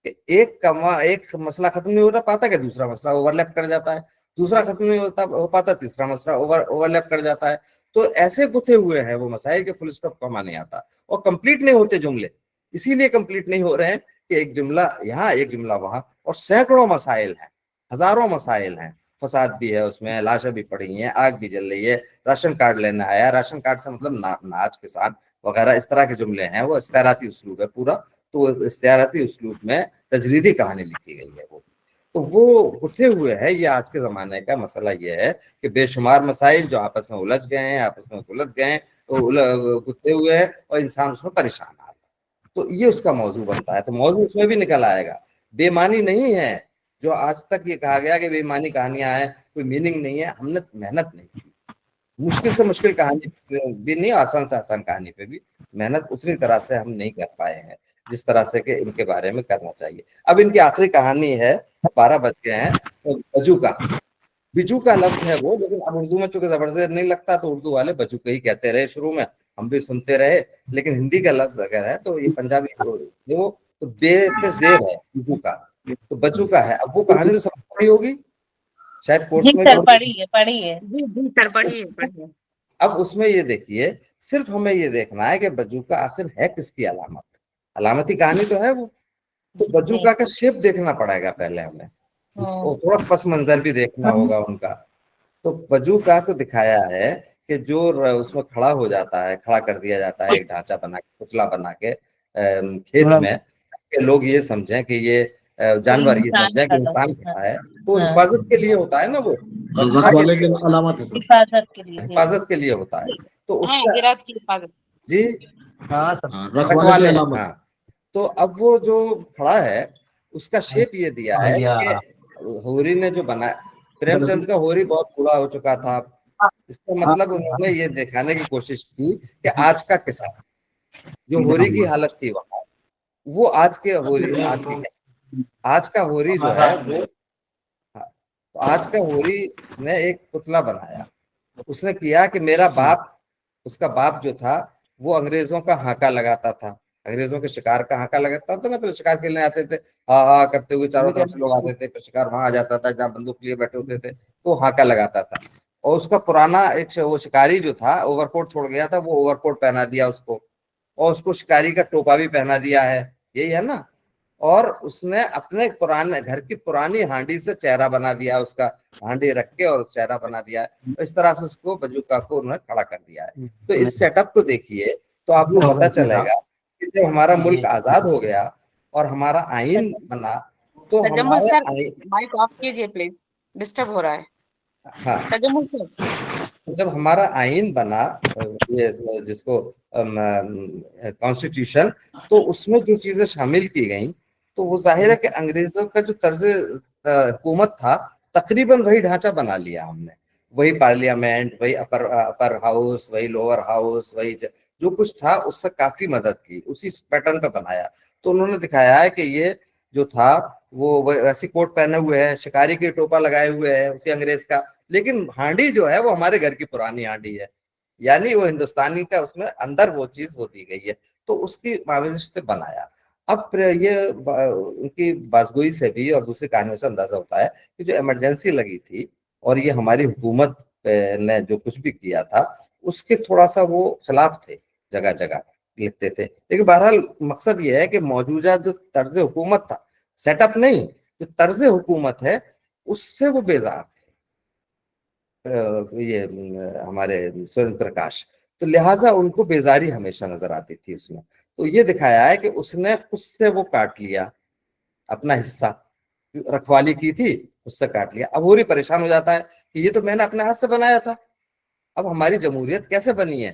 B: کہ ایک مسئلہ ختم نہیں ہوتا پاتا کہ دوسرا مسئلہ اوور لیپ کر جاتا ہے، دوسرا ختم نہیں ہو پاتا تیسرا مسئلہ اوور لیپ کر جاتا ہے۔ تو ایسے گتھے ہوئے ہیں وہ مسائل کہ فل اسٹاپ کوما نہیں آتا، اور کمپلیٹ نہیں ہوتے جملے، اسی لیے کمپلیٹ نہیں ہو رہے ہیں کہ ایک جملہ یہاں ایک جملہ وہاں، اور سینکڑوں مسائل ہیں، ہزاروں مسائل ہیں، فساد بھی ہے اس میں، لاشیں بھی پڑی ہیں، آگ بھی جل رہی ہے، راشن کارڈ لینا آیا، راشن کارڈ سے مطلب ناچ کسان وغیرہ، اس طرح کے جملے ہیں، وہ استعاراتی اسلوب ہے پورا، تو استعاراتی اسلوب میں تجریدی کہانی لکھی گئی ہے وہ، تو وہ گتھے ہوئے ہیں۔ یہ آج کے زمانے کا مسئلہ یہ ہے کہ بے شمار مسائل جو آپس میں الجھ گئے ہیں، آپس میں الجھ گئے ہیں، گتھے ہوئے ہیں، اور انسان اس میں پریشان آ رہا ہے، تو یہ اس کا موضوع بنتا ہے۔ تو موضوع اس میں بھی نکل آئے گا، بے معنی نہیں ہے جو آج تک یہ کہا گیا کہ بے معنی کہانیاں ہیں، کوئی میننگ نہیں ہے، ہم نے محنت نہیں کی، مشکل سے مشکل کہانی بھی نہیں، آسان سے آسان کہانی پہ بھی محنت اتنی طرح سے ہم نہیں کر پائے ہیں جس طرح سے کہ ان کے بارے میں کرنا چاہیے۔ اب ان کی آخری کہانی ہے، 12 بج گئے ہیں، بجو کا لفظ ہے وہ، لیکن اب اردو میں چونکہ زبردست نہیں لگتا تو اردو والے بجو کا ہی کہتے رہے شروع میں، ہم بھی سنتے رہے، لیکن ہندی کا لفظ اگر ہے تو یہ پنجابی وہ تو بے پہ زیر ہے، بجو کا، تو بجو کا ہے۔ اب وہ کہانی تو سب پڑھی ہوگی شاید
F: جی
B: کورس میں
F: سر، پڑھیے
G: جی سر، پڑھیے۔
B: اب اس میں یہ دیکھیے، صرف ہمیں یہ دیکھنا ہے کہ بجوکا آخر ہے کس کی علامتی کہانی تو ہے وہ، تو بجوکا کا شیپ دیکھنا پڑے گا پہلے ہمیں، اور تھوڑا پس منظر بھی دیکھنا ہوگا ان کا۔ تو بجوکا کو دکھایا ہے کہ جو اس میں کھڑا ہو جاتا ہے، کھڑا کر دیا جاتا ہے ایک ڈھانچہ بنا کے، پتلا بنا کے کھیت میں، کہ لوگ یہ سمجھیں کہ یہ جانور یہ سمجھیں کہ انسان کھڑا ہے، تو حفاظت کے لیے ہوتا ہے نا، وہ
D: رکھوالے کی علامت ہے سر،
B: حفاظت کے لیے ہوتا ہے، تو اس کا
H: زراعت کی حفاظت۔
B: جی
D: رکھوالے کی علامت۔
B: ہاں، تو اب وہ جو کھڑا ہے اس کا شیپ یہ دیا ہے کہ ہوری نے جو بنایا، پریم چند کا ہوری بہت بڑا ہو چکا تھا، اس کا مطلب انہوں نے یہ دکھانے کی کوشش کی کہ آج کا کسان جو ہوری کی حالت تھی وہاں، وہ آج کے ہوری، آج کا ہوری جو ہے وہ، تو آج کا ہوری نے ایک پتلا بنایا، اس نے کیا کہ میرا باپ، اس کا باپ جو تھا وہ انگریزوں کا ہانکا لگاتا تھا، انگریزوں کے شکار کا ہانکا لگاتا تھا نا، پھر شکار کھیلنے آتے تھے، ہاں ہاں کرتے ہوئے چاروں طرف سے لوگ آتے تھے، پھر شکار وہاں آ جاتا تھا جہاں بندوق لیے بیٹھے ہوتے تھے، تو ہانکا لگاتا تھا، اور اس کا پرانا ایک وہ شکاری جو تھا اوور کوٹ چھوڑ گیا تھا، وہ اوور کوٹ پہنا دیا اس کو، اور اس کو شکاری کا ٹوپا بھی پہنا دیا ہے، یہی ہے نا، اور اس نے اپنے پرانے گھر کی پرانی ہانڈی سے چہرہ بنا دیا، اس کا ہانڈی رکھ کے اور چہرہ بنا دیا ہے، اس طرح سے اس کو بجوکا کو انہوں نے کھڑا کر دیا ہے۔ تو اس سیٹ اپ کو دیکھیے تو آپ کو پتہ چلے گا کہ جب ہمارا ملک آزاد ہو گیا اور ہمارا آئین بنا، تو
H: تجمل
B: ہمارے
H: سر، مائک آف کیجئے پلیز، ڈسٹرب ہو رہا ہے۔
B: ہاں،
H: تجمل سر،
B: جب ہمارا آئین بنا، یہ جس کو کانسٹیٹیوشن، تو اس میں جو چیزیں شامل کی گئیں، تو وہ ظاہر ہے کہ انگریزوں کا جو طرز حکومت تھا تقریباً وہی ڈھانچہ بنا لیا ہم نے، وہی پارلیمنٹ، وہی اپر ہاؤس، وہی لوور ہاؤس، وہی جو کچھ تھا اس سے کافی مدد کی، اسی پیٹرن پہ بنایا۔ تو انہوں نے دکھایا ہے کہ یہ جو تھا وہ ویسی کوٹ پہنے ہوئے ہے، شکاری کی ٹوپا لگائے ہوئے ہے اسی انگریز کا، لیکن ہانڈی جو ہے وہ ہمارے گھر کی پرانی ہانڈی ہے، یعنی وہ ہندوستانی کا، اس میں اندر وہ چیز وہ دی گئی ہے، تو اس کی معاوضہ سے بنایا۔ اب یہ ان کی بازگوئی سے بھی اور دوسری کہانیوں سے اندازہ ہوتا ہے کہ جو ایمرجنسی لگی تھی اور یہ ہماری حکومت نے جو کچھ بھی کیا تھا اس کے تھوڑا سا وہ خلاف تھے، جگہ جگہ لکھتے تھے، لیکن بہرحال مقصد یہ ہے کہ موجودہ جو طرز حکومت تھا، سیٹ اپ نہیں، جو طرز حکومت ہے اس سے وہ بیزار تھے، یہ ہمارے سوریندر پرکاش، تو لہٰذا ان کو بیزاری ہمیشہ نظر آتی تھی اس میں۔ تو یہ دکھایا ہے کہ اس نے اس سے وہ کاٹ لیا اپنا حصہ، رکھوالی کی تھی اس سے کاٹ لیا۔ اب ہوری پریشان ہو جاتا ہے کہ یہ تو میں نے اپنے ہاتھ سے بنایا تھا، اب ہماری جمہوریت کیسے بنی ہے؟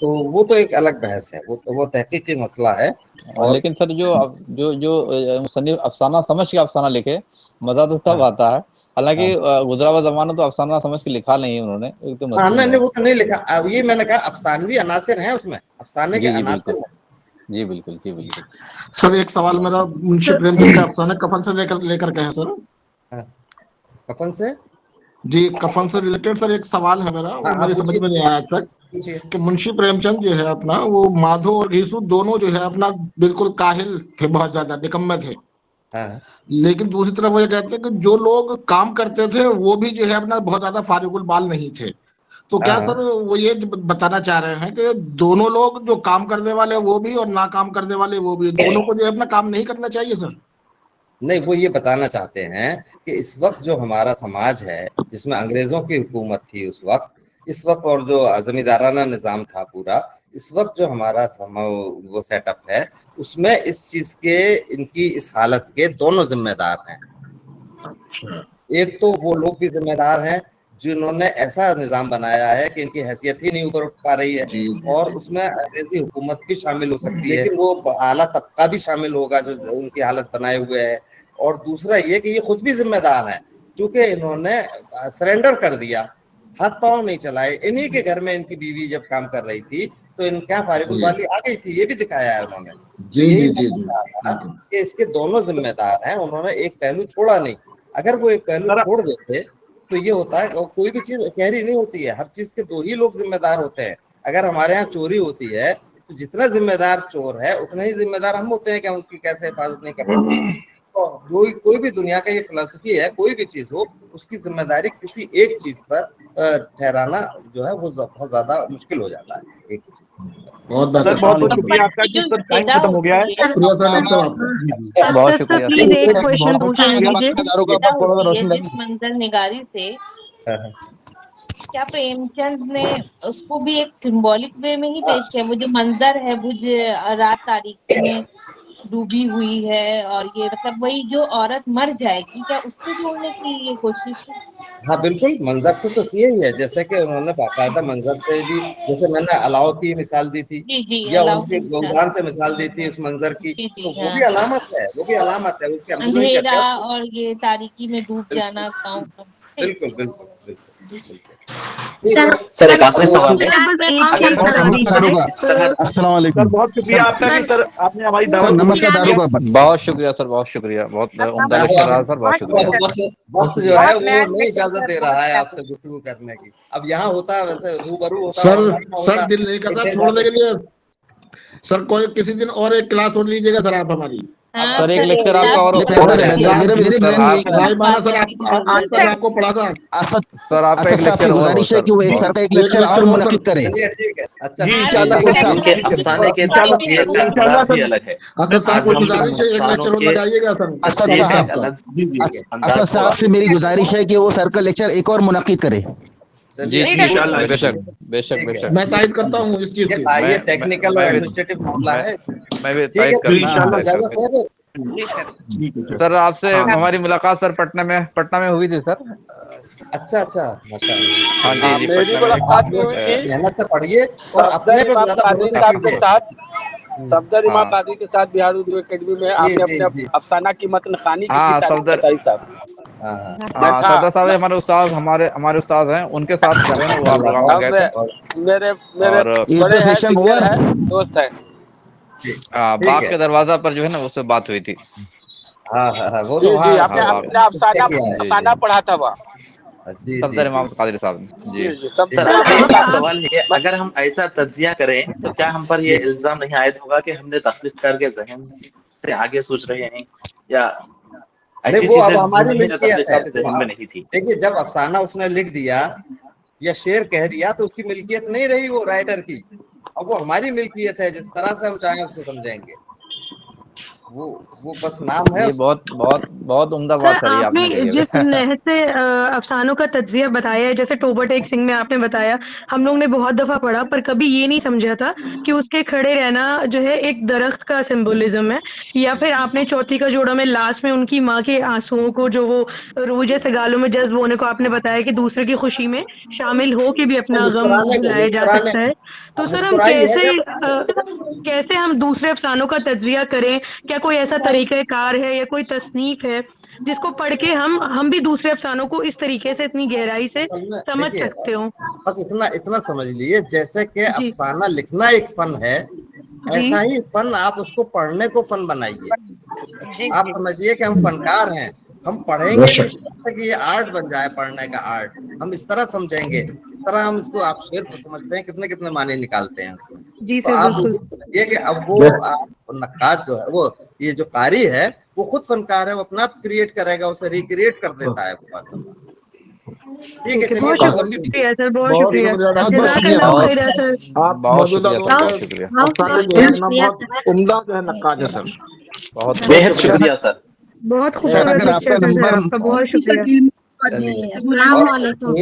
B: تو وہ تو ایک الگ بحث ہے, وہ تحقیقی مسئلہ ہے. اور
C: لیکن سر جو مصنف افسانہ سمجھ کے افسانہ لکھے, مزہ تو تب آتا ہے. حالانکہ گزرا ہوا زمانہ تو افسانہ سمجھ کے لکھا نہیں انہوں نے, ایک تو
B: نہیں وہ تو نہیں لکھا. اب یہ میں نے کہا افسانوی عناصر ہیں اس میں, افسانے کے عناصر ہیں.
C: جی بالکل, جی بالکل.
D: سر ایک سوال میرا منشی پریم چند کا افسانہ کفن سے لے کر کے ہے سر.
B: کفن سے
D: جی کفن سے ریلیٹڈ سر ایک سوال ہے میرا, وہ میری سمجھ میں نہیں آیا آج تک کہ منشی پریم چند جو ہے اپنا, وہ مادھو اور گھیسو دونوں جو ہے اپنا بالکل کاہل تھے, بہت زیادہ نکمے تھے. لیکن دوسری طرف وہ یہ کہتے ہیں کہ جو لوگ کام کرتے تھے وہ بھی جو ہے اپنا بہت زیادہ فارغ البال نہیں تھے. تو کیا سر وہ یہ بتانا چاہ رہے ہیں کہ دونوں لوگ جو کام کرنے والے وہ بھی اور ناکام کرنے والے وہ بھی, دونوں کو جو ہے اپنا کام نہیں کرنا چاہیے سر؟
B: نہیں, وہ یہ بتانا چاہتے ہیں کہ اس وقت جو ہمارا سماج ہے جس میں انگریزوں کی حکومت تھی اس وقت اور جو زمیندارانہ نظام تھا پورا, اس وقت جو ہمارا وہ سیٹ اپ ہے اس میں اس چیز کے, ان کی اس حالت کے دونوں ذمہ دار ہیں. ایک تو وہ لوگ بھی ذمہ دار ہیں جنہوں نے ایسا نظام بنایا ہے کہ ان کی حیثیت ہی نہیں اوپر اٹھ پا رہی ہے, اور اس میں انگریزی حکومت بھی شامل ہو سکتی ہے, لیکن وہ اعلیٰ طبقہ بھی شامل ہوگا جو ان کی حالت بنائے ہوئے ہے. اور دوسرا یہ کہ یہ خود بھی ذمہ دار ہیں چونکہ انہوں نے سرنڈر کر دیا, ہاتھ پاؤں نہیں چلائے. انہی کے گھر میں ان کی بیوی جب کام کر رہی تھی تو ان کا فارغ البالی آ گئی تھی, یہ بھی دکھایا ہے انہوں نے. کہ اس کے دونوں ذمہ دار ہیں, انہوں نے ایک پہلو چھوڑا نہیں. اگر وہ ایک پہلو چھوڑ دیتے تو یہ ہوتا ہے, کوئی بھی چیز اکیلی نہیں ہوتی ہے, ہر چیز کے دو ہی لوگ ذمہ دار ہوتے ہیں. اگر ہمارے یہاں چوری ہوتی ہے تو جتنا ذمہ دار چور ہے اتنا ہی ذمہ دار ہم ہوتے ہیں کہ ہم اس کی کیسے حفاظت نہیں کر سکتے. کوئی بھی دنیا کا یہ فلسفی ہے, کوئی بھی چیز ہو اس کی ذمہ داری کسی ایک چیز پر ٹھہرانا جو ہے وہ بہت زیادہ مشکل ہو جاتا ہے. ایک چیز
D: بہت شکریہ آپ کا جی, سر ٹائم ختم ہو گیا ہے.
C: بہت شکریہ.
F: پلیز ایک کوشچن پوچھ لیجیے.
I: منظر نگاری سے کیا پریم چند نے اس کو بھی ایک سمبولک وے میں ہی پیش کیا؟ وہ جو منظر ہے وہ رات تاریکی میں ڈوبی ہوئی ہے, اور یہ مطلب وہی جو عورت مر جائے گی, کیا اس سے جوڑنے کی یہ کوشش ہے؟
B: ہاں بالکل, منظر سے تو کیا ہی ہے, جیسے کہ انہوں نے باقاعدہ منظر سے بھی, جیسے میں نے الاؤ کی مثال دی تھی یا ان کے گودان سے مثال دی تھی اس منظر کی, تو وہ بھی علامت ہے, وہ بھی علامت ہے اس کے اندرونی
I: اندھیرا اور یہ تاریکی میں ڈوب جانا گاؤں کا.
B: بالکل بالکل بالکل.
J: سر ایک آخری سوال ہے.
K: السلام علیکم.
A: بہت شکریہ آپ کا کہ سر آپ نے ہماری دعوت.
K: نمسکار.
C: بہت شکریہ سر, بہت شکریہ, بہت عمدہ لیکچر رہا سر, بہت شکریہ.
B: وقت جو ہے وہ نہیں اجازت دے رہا ہے آپ سے گفتگو کرنے کی. اب یہاں ہوتا ہے ویسے روبرو ہوتا ہے.
D: سر دل نہیں کرتا چھوڑنے کے لیے سر, کوئی کسی دن اور ایک کلاس اور لیجیے گا سر آپ ہماری.
C: سر ایک لیکچر آپ کا اور
D: آپ کو پڑھا تھا
C: سر, آپ کا ایک لیکچر
K: گزارش ہے کہ وہ ایک سر کا ایک لیکچر اور منعقد کرے.
E: افسانے کے انداز بھی الگ ہے.
K: اسد صاحب سے میری گزارش ہے کہ وہ سر کا لیکچر ایک اور منعقد کرے.
C: جی بے شک بے شک بے شک.
D: میں تائید کرتا ہوں اس چیز کی.
B: یہ ٹیکنیکل اور ایڈمنسٹریٹو معاملہ ہے,
C: میں بھی تائید کرتا ہوں. سر آپ سے ہماری ملاقات سر پٹنہ میں ہوئی تھی سر.
B: اچھا ماشاء اللہ.
C: ہاں جی
B: محنت سے پڑھیے اور اپنے کو زیادہ بھروسہ کیجیے.
L: صفدر امام قادری کے ساتھ بہار اردو اکیڈمی میں آپ نے اپنے افسانہ کی متن خوانی کی تعریف بتائی صاحب.
C: صفدر صاحب ہمارے استاد, ہمارے استاد ہیں, ان کے ساتھ کر رہے ہیں, وہ پروگرام میں گئے تھے.
L: میرے دوست ہیں.
C: باپ کے دروازہ پر جو ہے نا اس سے بات ہوئی تھی.
L: جی آپ نے افسانہ پڑھا تھا وہاں
C: صفدر امام قادری صاحب نے.
E: جی سوال ہے, اگر ہم ایسا تجزیہ کریں تو کیا ہم پر یہ الزام نہیں عائد ہوگا کہ ہم نے تخلیق کر کے ذہن سے آگے سوچ رہے ہیں, یا
B: وہ اب ہماری ملکیت ہے.
E: ذہن میں نہیں تھی؟
B: دیکھیے جب افسانہ اس نے لکھ دیا یا شعر کہہ دیا تو اس کی ملکیت نہیں رہی وہ رائٹر کی, اب وہ ہماری ملکیت ہے, جس طرح سے ہم چاہیں اس کو سمجھیں گے. وہ بس نام ہے.
C: یہ بہت عمدہ بات
F: سر آپ نے جس نہج سے افسانوں کا تجزیہ بتایا ہے، جیسے ٹوبہ ٹیک سنگھ میں آپ نے بتایا، ہم لوگ نے بہت دفعہ پڑھا پر کبھی یہ نہیں سمجھا تھا کہ اس کے کھڑے رہنا جو ہے ایک درخت کا سمبولزم ہے، یا پھر آپ نے چوتھی کا جوڑا میں لاسٹ میں ان کی ماں کے آنسوؤں کو جو وہ روح جیسے گالوں میں جذب ہونے کو آپ نے بتایا کہ دوسرے کی خوشی میں شامل ہو کے بھی اپنا غم بھلایا جا سکتا ہے. تو سر ہم کیسے ہم دوسرے افسانوں کا تجزیہ کریں؟ کیا کوئی ایسا طریقہ کار ہے یا کوئی تصنیف ہے جس کو پڑھ کے ہم بھی دوسرے افسانوں کو اس طریقے سے اتنی گہرائی سے سمجھ سکتے ہوں؟
B: بس اتنا سمجھ لیجیے، جیسے کہ افسانہ لکھنا ایک فن ہے، ایسا ہی فن آپ اس کو پڑھنے کو فن بنائیے. آپ سمجھیے کہ ہم فنکار ہیں، ہم پڑھیں گے کہ یہ آرٹ بن جائے، پڑھنے کا آرٹ ہم اس طرح سمجھیں گے، اس طرح ہم اس کو آپ شعر کو سمجھتے ہیں، کتنے معنی نکالتے ہیں اس میں. تو آپ یہ کہ اب وہ نقاد جو ہے، وہ یہ جو قاری ہے وہ خود فنکار ہے، وہ اپنا آپ کریٹ کرے گا، اسے ریکریٹ کر دیتا ہے وہ بات. ٹھیک ہے، چلیے
F: بہت شکریہ سر، بہت شکریہ، جزاک اللہ خیر سر.
D: آپ موجودہ عمدہ جو ہے نقاد ہے سر.
E: بہت شکریہ سر.
F: بہت خوبصورت لیکچر تھا سر آپ کا، بہت شکریہ.
J: السلام علیکم.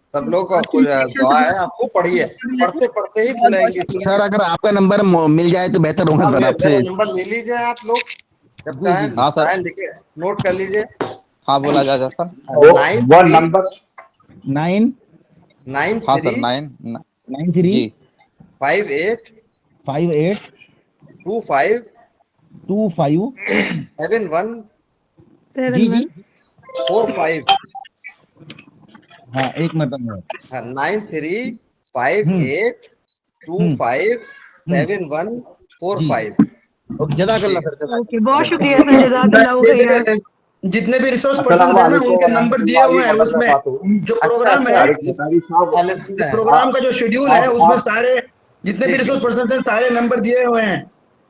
B: سب لوگ کا دعا ہے، آپ کو پڑھیے، پڑھتے ہی بھولیں گے.
K: سر اگر آپ کا نمبر مل جائے تو بہتر ہوگا سر. آپ سے
B: نمبر لے لیجیے آپ لوگ، جب چاہیں لکھے نوٹ کر لیجیے.
C: ہاں بولا جا سر.
K: 9
C: ہاں سر 9
B: 58
K: 25
B: 71
K: جی
B: 45.
K: ہاں ایک مرتبہ
B: 9358257145.
K: جزاک اللہ سر.
F: بہت شکریہ سر، جزاک اللہ خیر.
M: جتنے بھی ریسورس پرسنز ہیں نا ان کے نمبر دیے ہوئے ہیں، اس میں جو پروگرام ہے، پروگرام کا جو شیڈیول ہے اس میں سارے جتنے بھی ریسورس پرسنز ہیں سارے نمبر دیے ہوئے ہیں.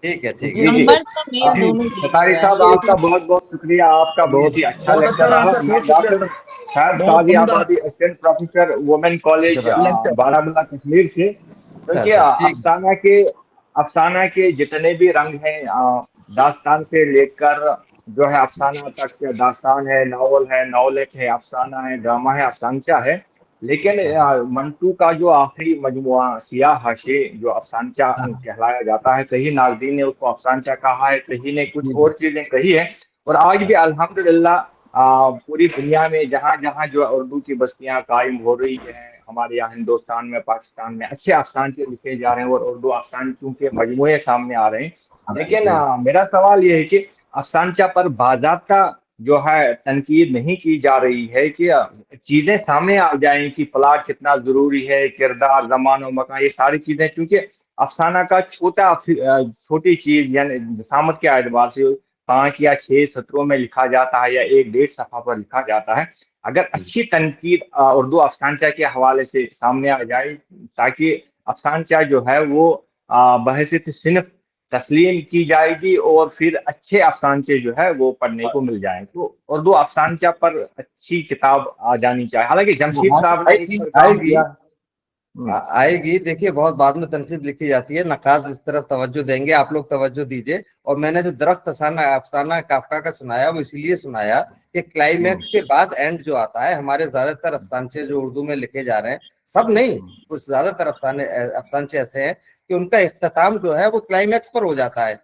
B: ٹھیک ہے
N: ستاری صاحب آپ کا بہت بہت شکریہ، آپ کا بہت ہی اچھا لیکچر رہا. ڈاکٹر خیر قاضی آبادی اسسٹنٹ پروفیسر وومن کالج بارہ مولہ کشمیر سے. دیکھیے افسانہ کے جتنے بھی رنگ ہیں، داستان سے لے کر جو ہے افسانہ تک، داستان ہے، ناولٹ ہے، افسانہ ہے، ڈرامہ ہے، افسانچہ ہے. لیکن منٹو کا جو آخری مجموعہ سیاہ حاشیے جو افسانچہ کہلایا جاتا ہے، کہیں ناظرین نے اس کو افسانچہ کہا ہے، کہیں نے کچھ اور چیزیں کہی ہے. اور آج بھی الحمدللہ پوری دنیا میں جہاں جہاں جو اردو کی بستیاں قائم ہو رہی ہیں، ہمارے یہاں ہندوستان میں، پاکستان میں اچھے افسانچے لکھے جا رہے ہیں اور اردو افسانچوں کے مجموعے سامنے آ رہے ہیں. لیکن میرا سوال یہ ہے کہ افسانچہ پر باضابطہ جو ہے تنقید نہیں کی جا رہی ہے کہ چیزیں سامنے آ جائیں کہ پلاٹ کتنا ضروری ہے، کردار، زمان و مکان، یہ ساری چیزیں. کیونکہ افسانہ کا چھوٹی چیز یعنی جسامت کے اعتبار سے 5 یا 6 سطروں میں لکھا جاتا ہے یا 1-1.5 صفحہ پر لکھا جاتا ہے. اگر اچھی تنقید اردو افسانچہ کے حوالے سے سامنے آ جائے تاکہ افسانچہ جو ہے وہ بحیثیت صنف تسلیم کی جائے گی اور پھر اچھے افسانچے جو ہے وہ پڑھنے کو مل جائیں، تو اردو افسانچہ پر اچھی کتاب آ جانی چاہیے. حالانکہ جمشید صاحب نے
B: آئے گی. دیکھیے بہت بعد میں تنقید لکھی جاتی ہے، نقاد اس طرف توجہ دیں گے، آپ لوگ توجہ دیجیے. اور میں نے جو درخت افسانہ کافکا کا سنایا وہ اسی لیے سنایا کہ کلائمیکس کے بعد اینڈ جو آتا ہے، ہمارے زیادہ تر افسانچے جو اردو میں لکھے جا رہے ہیں، سب نہیں، کچھ زیادہ تر افسانچے ایسے ہیں کہ ان کا اختتام جو ہے وہ کلائمیکس پر ہو جاتا ہے،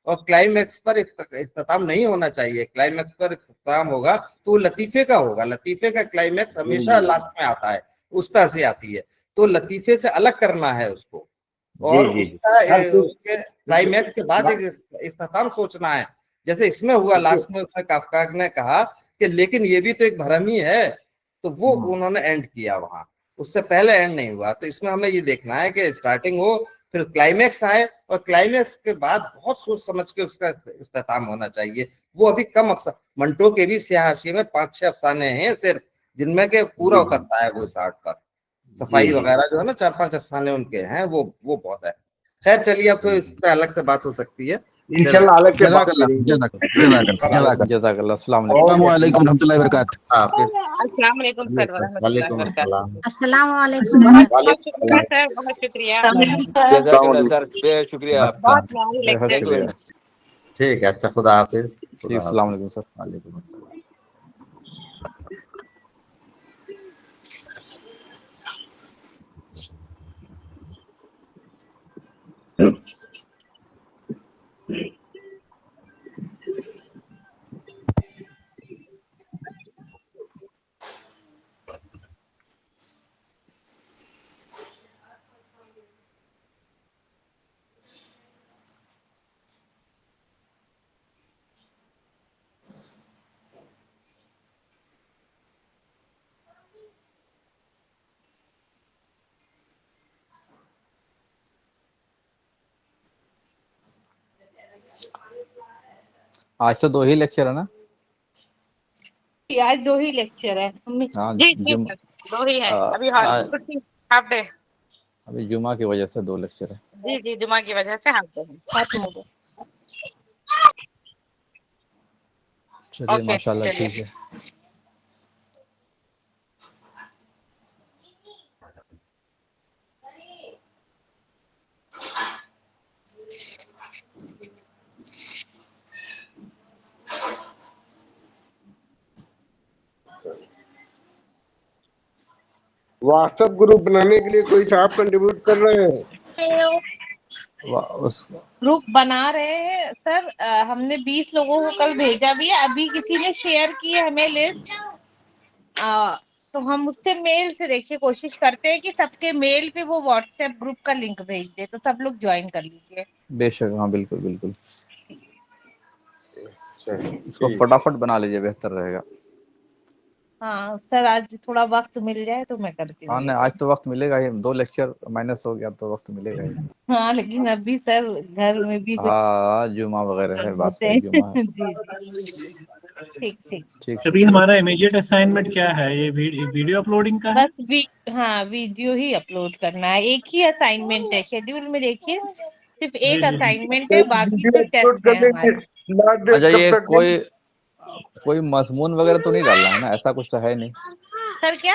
B: اور کلائمیکس پر اختتام نہیں ہونا چاہیے. کلائمیکس پر اختتام ہوگا تو وہ لطیفے کا ہوگا. لطیفے کا کلائمیکس ہمیشہ لاسٹ میں آتا ہے، اس پہ ہنسی آتی ہے، تو لطیفے سے الگ کرنا ہے اس کو، اور اس کے کلائمیکس کے بعد ایک اختتام سوچنا ہے. جیسے اس میں ہوا لاسٹ میں اس نے کافکا نے کہا کہ لیکن یہ بھی تو ایک بھرم ہی ہے، تو وہ انہوں نے اینڈ کیا وہاں، اس سے پہلے اینڈ نہیں ہوا. تو اس میں ہمیں یہ دیکھنا ہے کہ اسٹارٹنگ ہو پھر کلائمیکس آئے، اور کلائمیکس کے بعد بہت سوچ سمجھ کے اس کا اختتام ہونا چاہیے. وہ ابھی کم منٹو کے بھی سیاہ حاشیے میں 5-6 افسانے ہیں صرف، جن میں کہ پورا اترتا ہے وہ اس آرٹ پر. صفائی وغیرہ جو ہے نا 4-5 افسانے ان کے ہیں، وہ بہت ہے. خیر چلیے اب تو اس پہ الگ سے بات ہو سکتی ہے انشاءاللہ.
C: جزاک اللہ. السلام
K: علیکم و رحمۃ اللہ وبرکاتہ.
H: السلام علیکم سر ورحمۃ اللہ وبرکاتہ.
J: السلام علیکم
H: بہت شکریہ سر، بہت شکریہ.
C: جزاک اللہ سر، بے شکریہ آپ کا.
H: بہت پیاری لیکچر.
B: ٹھیک ہے, اچھا, خدا حافظ.
C: جی السلام علیکم سر.
B: وعلیکم السلام.
C: آج تو 2 ہی لیکچر ہے نا؟
I: آج 2 ہی لیکچر ہے.
H: جی جی سر 2 ہی ہے. ابھی ہاف ڈے.
C: ابھی جمعہ کی وجہ سے 2 لیکچر ہے.
H: جی جی جمعہ کی وجہ سے ہاف ڈے ہے.
C: چلیے ماشاءاللہ ٹھیک ہے.
O: واٹس ایپ گروپ بنانے کے لیے کوئی صاحب کنٹریبیوٹ کر رہے ہیں؟
I: گروپ بنا رہے ہیں سر. ہم نے 20 لوگوں کو کل بھیجا بھی ہے. ابھی کسی نے شیئر کی ہے ہمیں لسٹ, تو ہم اس سے میل سے دیکھیے کوشش کرتے ہیں کہ سب کے میل پہ وہ واٹس ایپ گروپ کا لنک بھیج دے, تو سب لوگ جوائن کر لیجیے.
C: بے شک, ہاں بالکل بالکل. اس کو فٹافٹ بنا لیجیے, بہتر رہے گا.
I: ہاں سر, آج تھوڑا وقت مل جائے تو میں کرتی ہوں.
C: ہاں نہیں, آج تو وقت ملے گا ہی. 2 لیکچر مائنس ہو گیا تو وقت ملے گا ہی.
I: ہاں لیکن ابھی سر گھر میں بھی کچھ
C: ہاں جمعہ وغیرہ ہے, بات
I: ہوتے
C: صحیح,
I: ہیں.
C: جمعہ ہے.
I: ٹھیک ٹھیک.
P: ابھی ہمارا امیجیٹ اسائنمنٹ کیا ہے؟ یہ ویڈیو اپلوڈنگ کا ہے.
I: بس ہاں ویڈیو ہی اپلوڈ کرنا ہے. ایک ہی اسائنمنٹ ہے شیڈیول میں, دیکھیے صرف ایک اسائنمنٹ ہے, باقی تو ٹیسٹ ہے ہمارے.
C: اچھا, یہ کوئی مضمون وغیرہ تو نہیں ڈالنا ہے نا؟ ایسا کچھ تو ہے نہیں.
I: سر کیا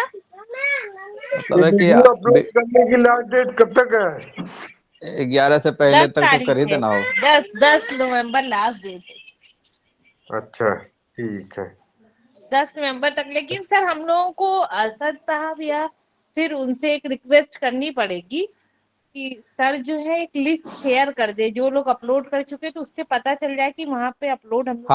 C: مطلب ہے کہ
O: ویڈیو اپلوڈ کرنے کی لاسٹ ڈیٹ کب تک ہے؟
C: 11 سے پہلے
I: 10
C: تک تو کر
I: تاریخ
C: ہی
I: ہے.
C: دینا ہو.
I: 10 نومبر لاسٹ ڈیٹ ہے.
O: اچھا ٹھیک ہے.
I: 10 نومبر تک. لیکن سر ہم لوگوں کو اسد صاحب یا پھر ان سے ایک ریکویسٹ کرنی پڑے گی کہ سر جو ہے ایک لسٹ شیئر کر دے جو لوگ اپلوڈ کر چکے, تو اس سے پتا چل جائے کہ وہاں پہ اپلوڈ ہم لوگ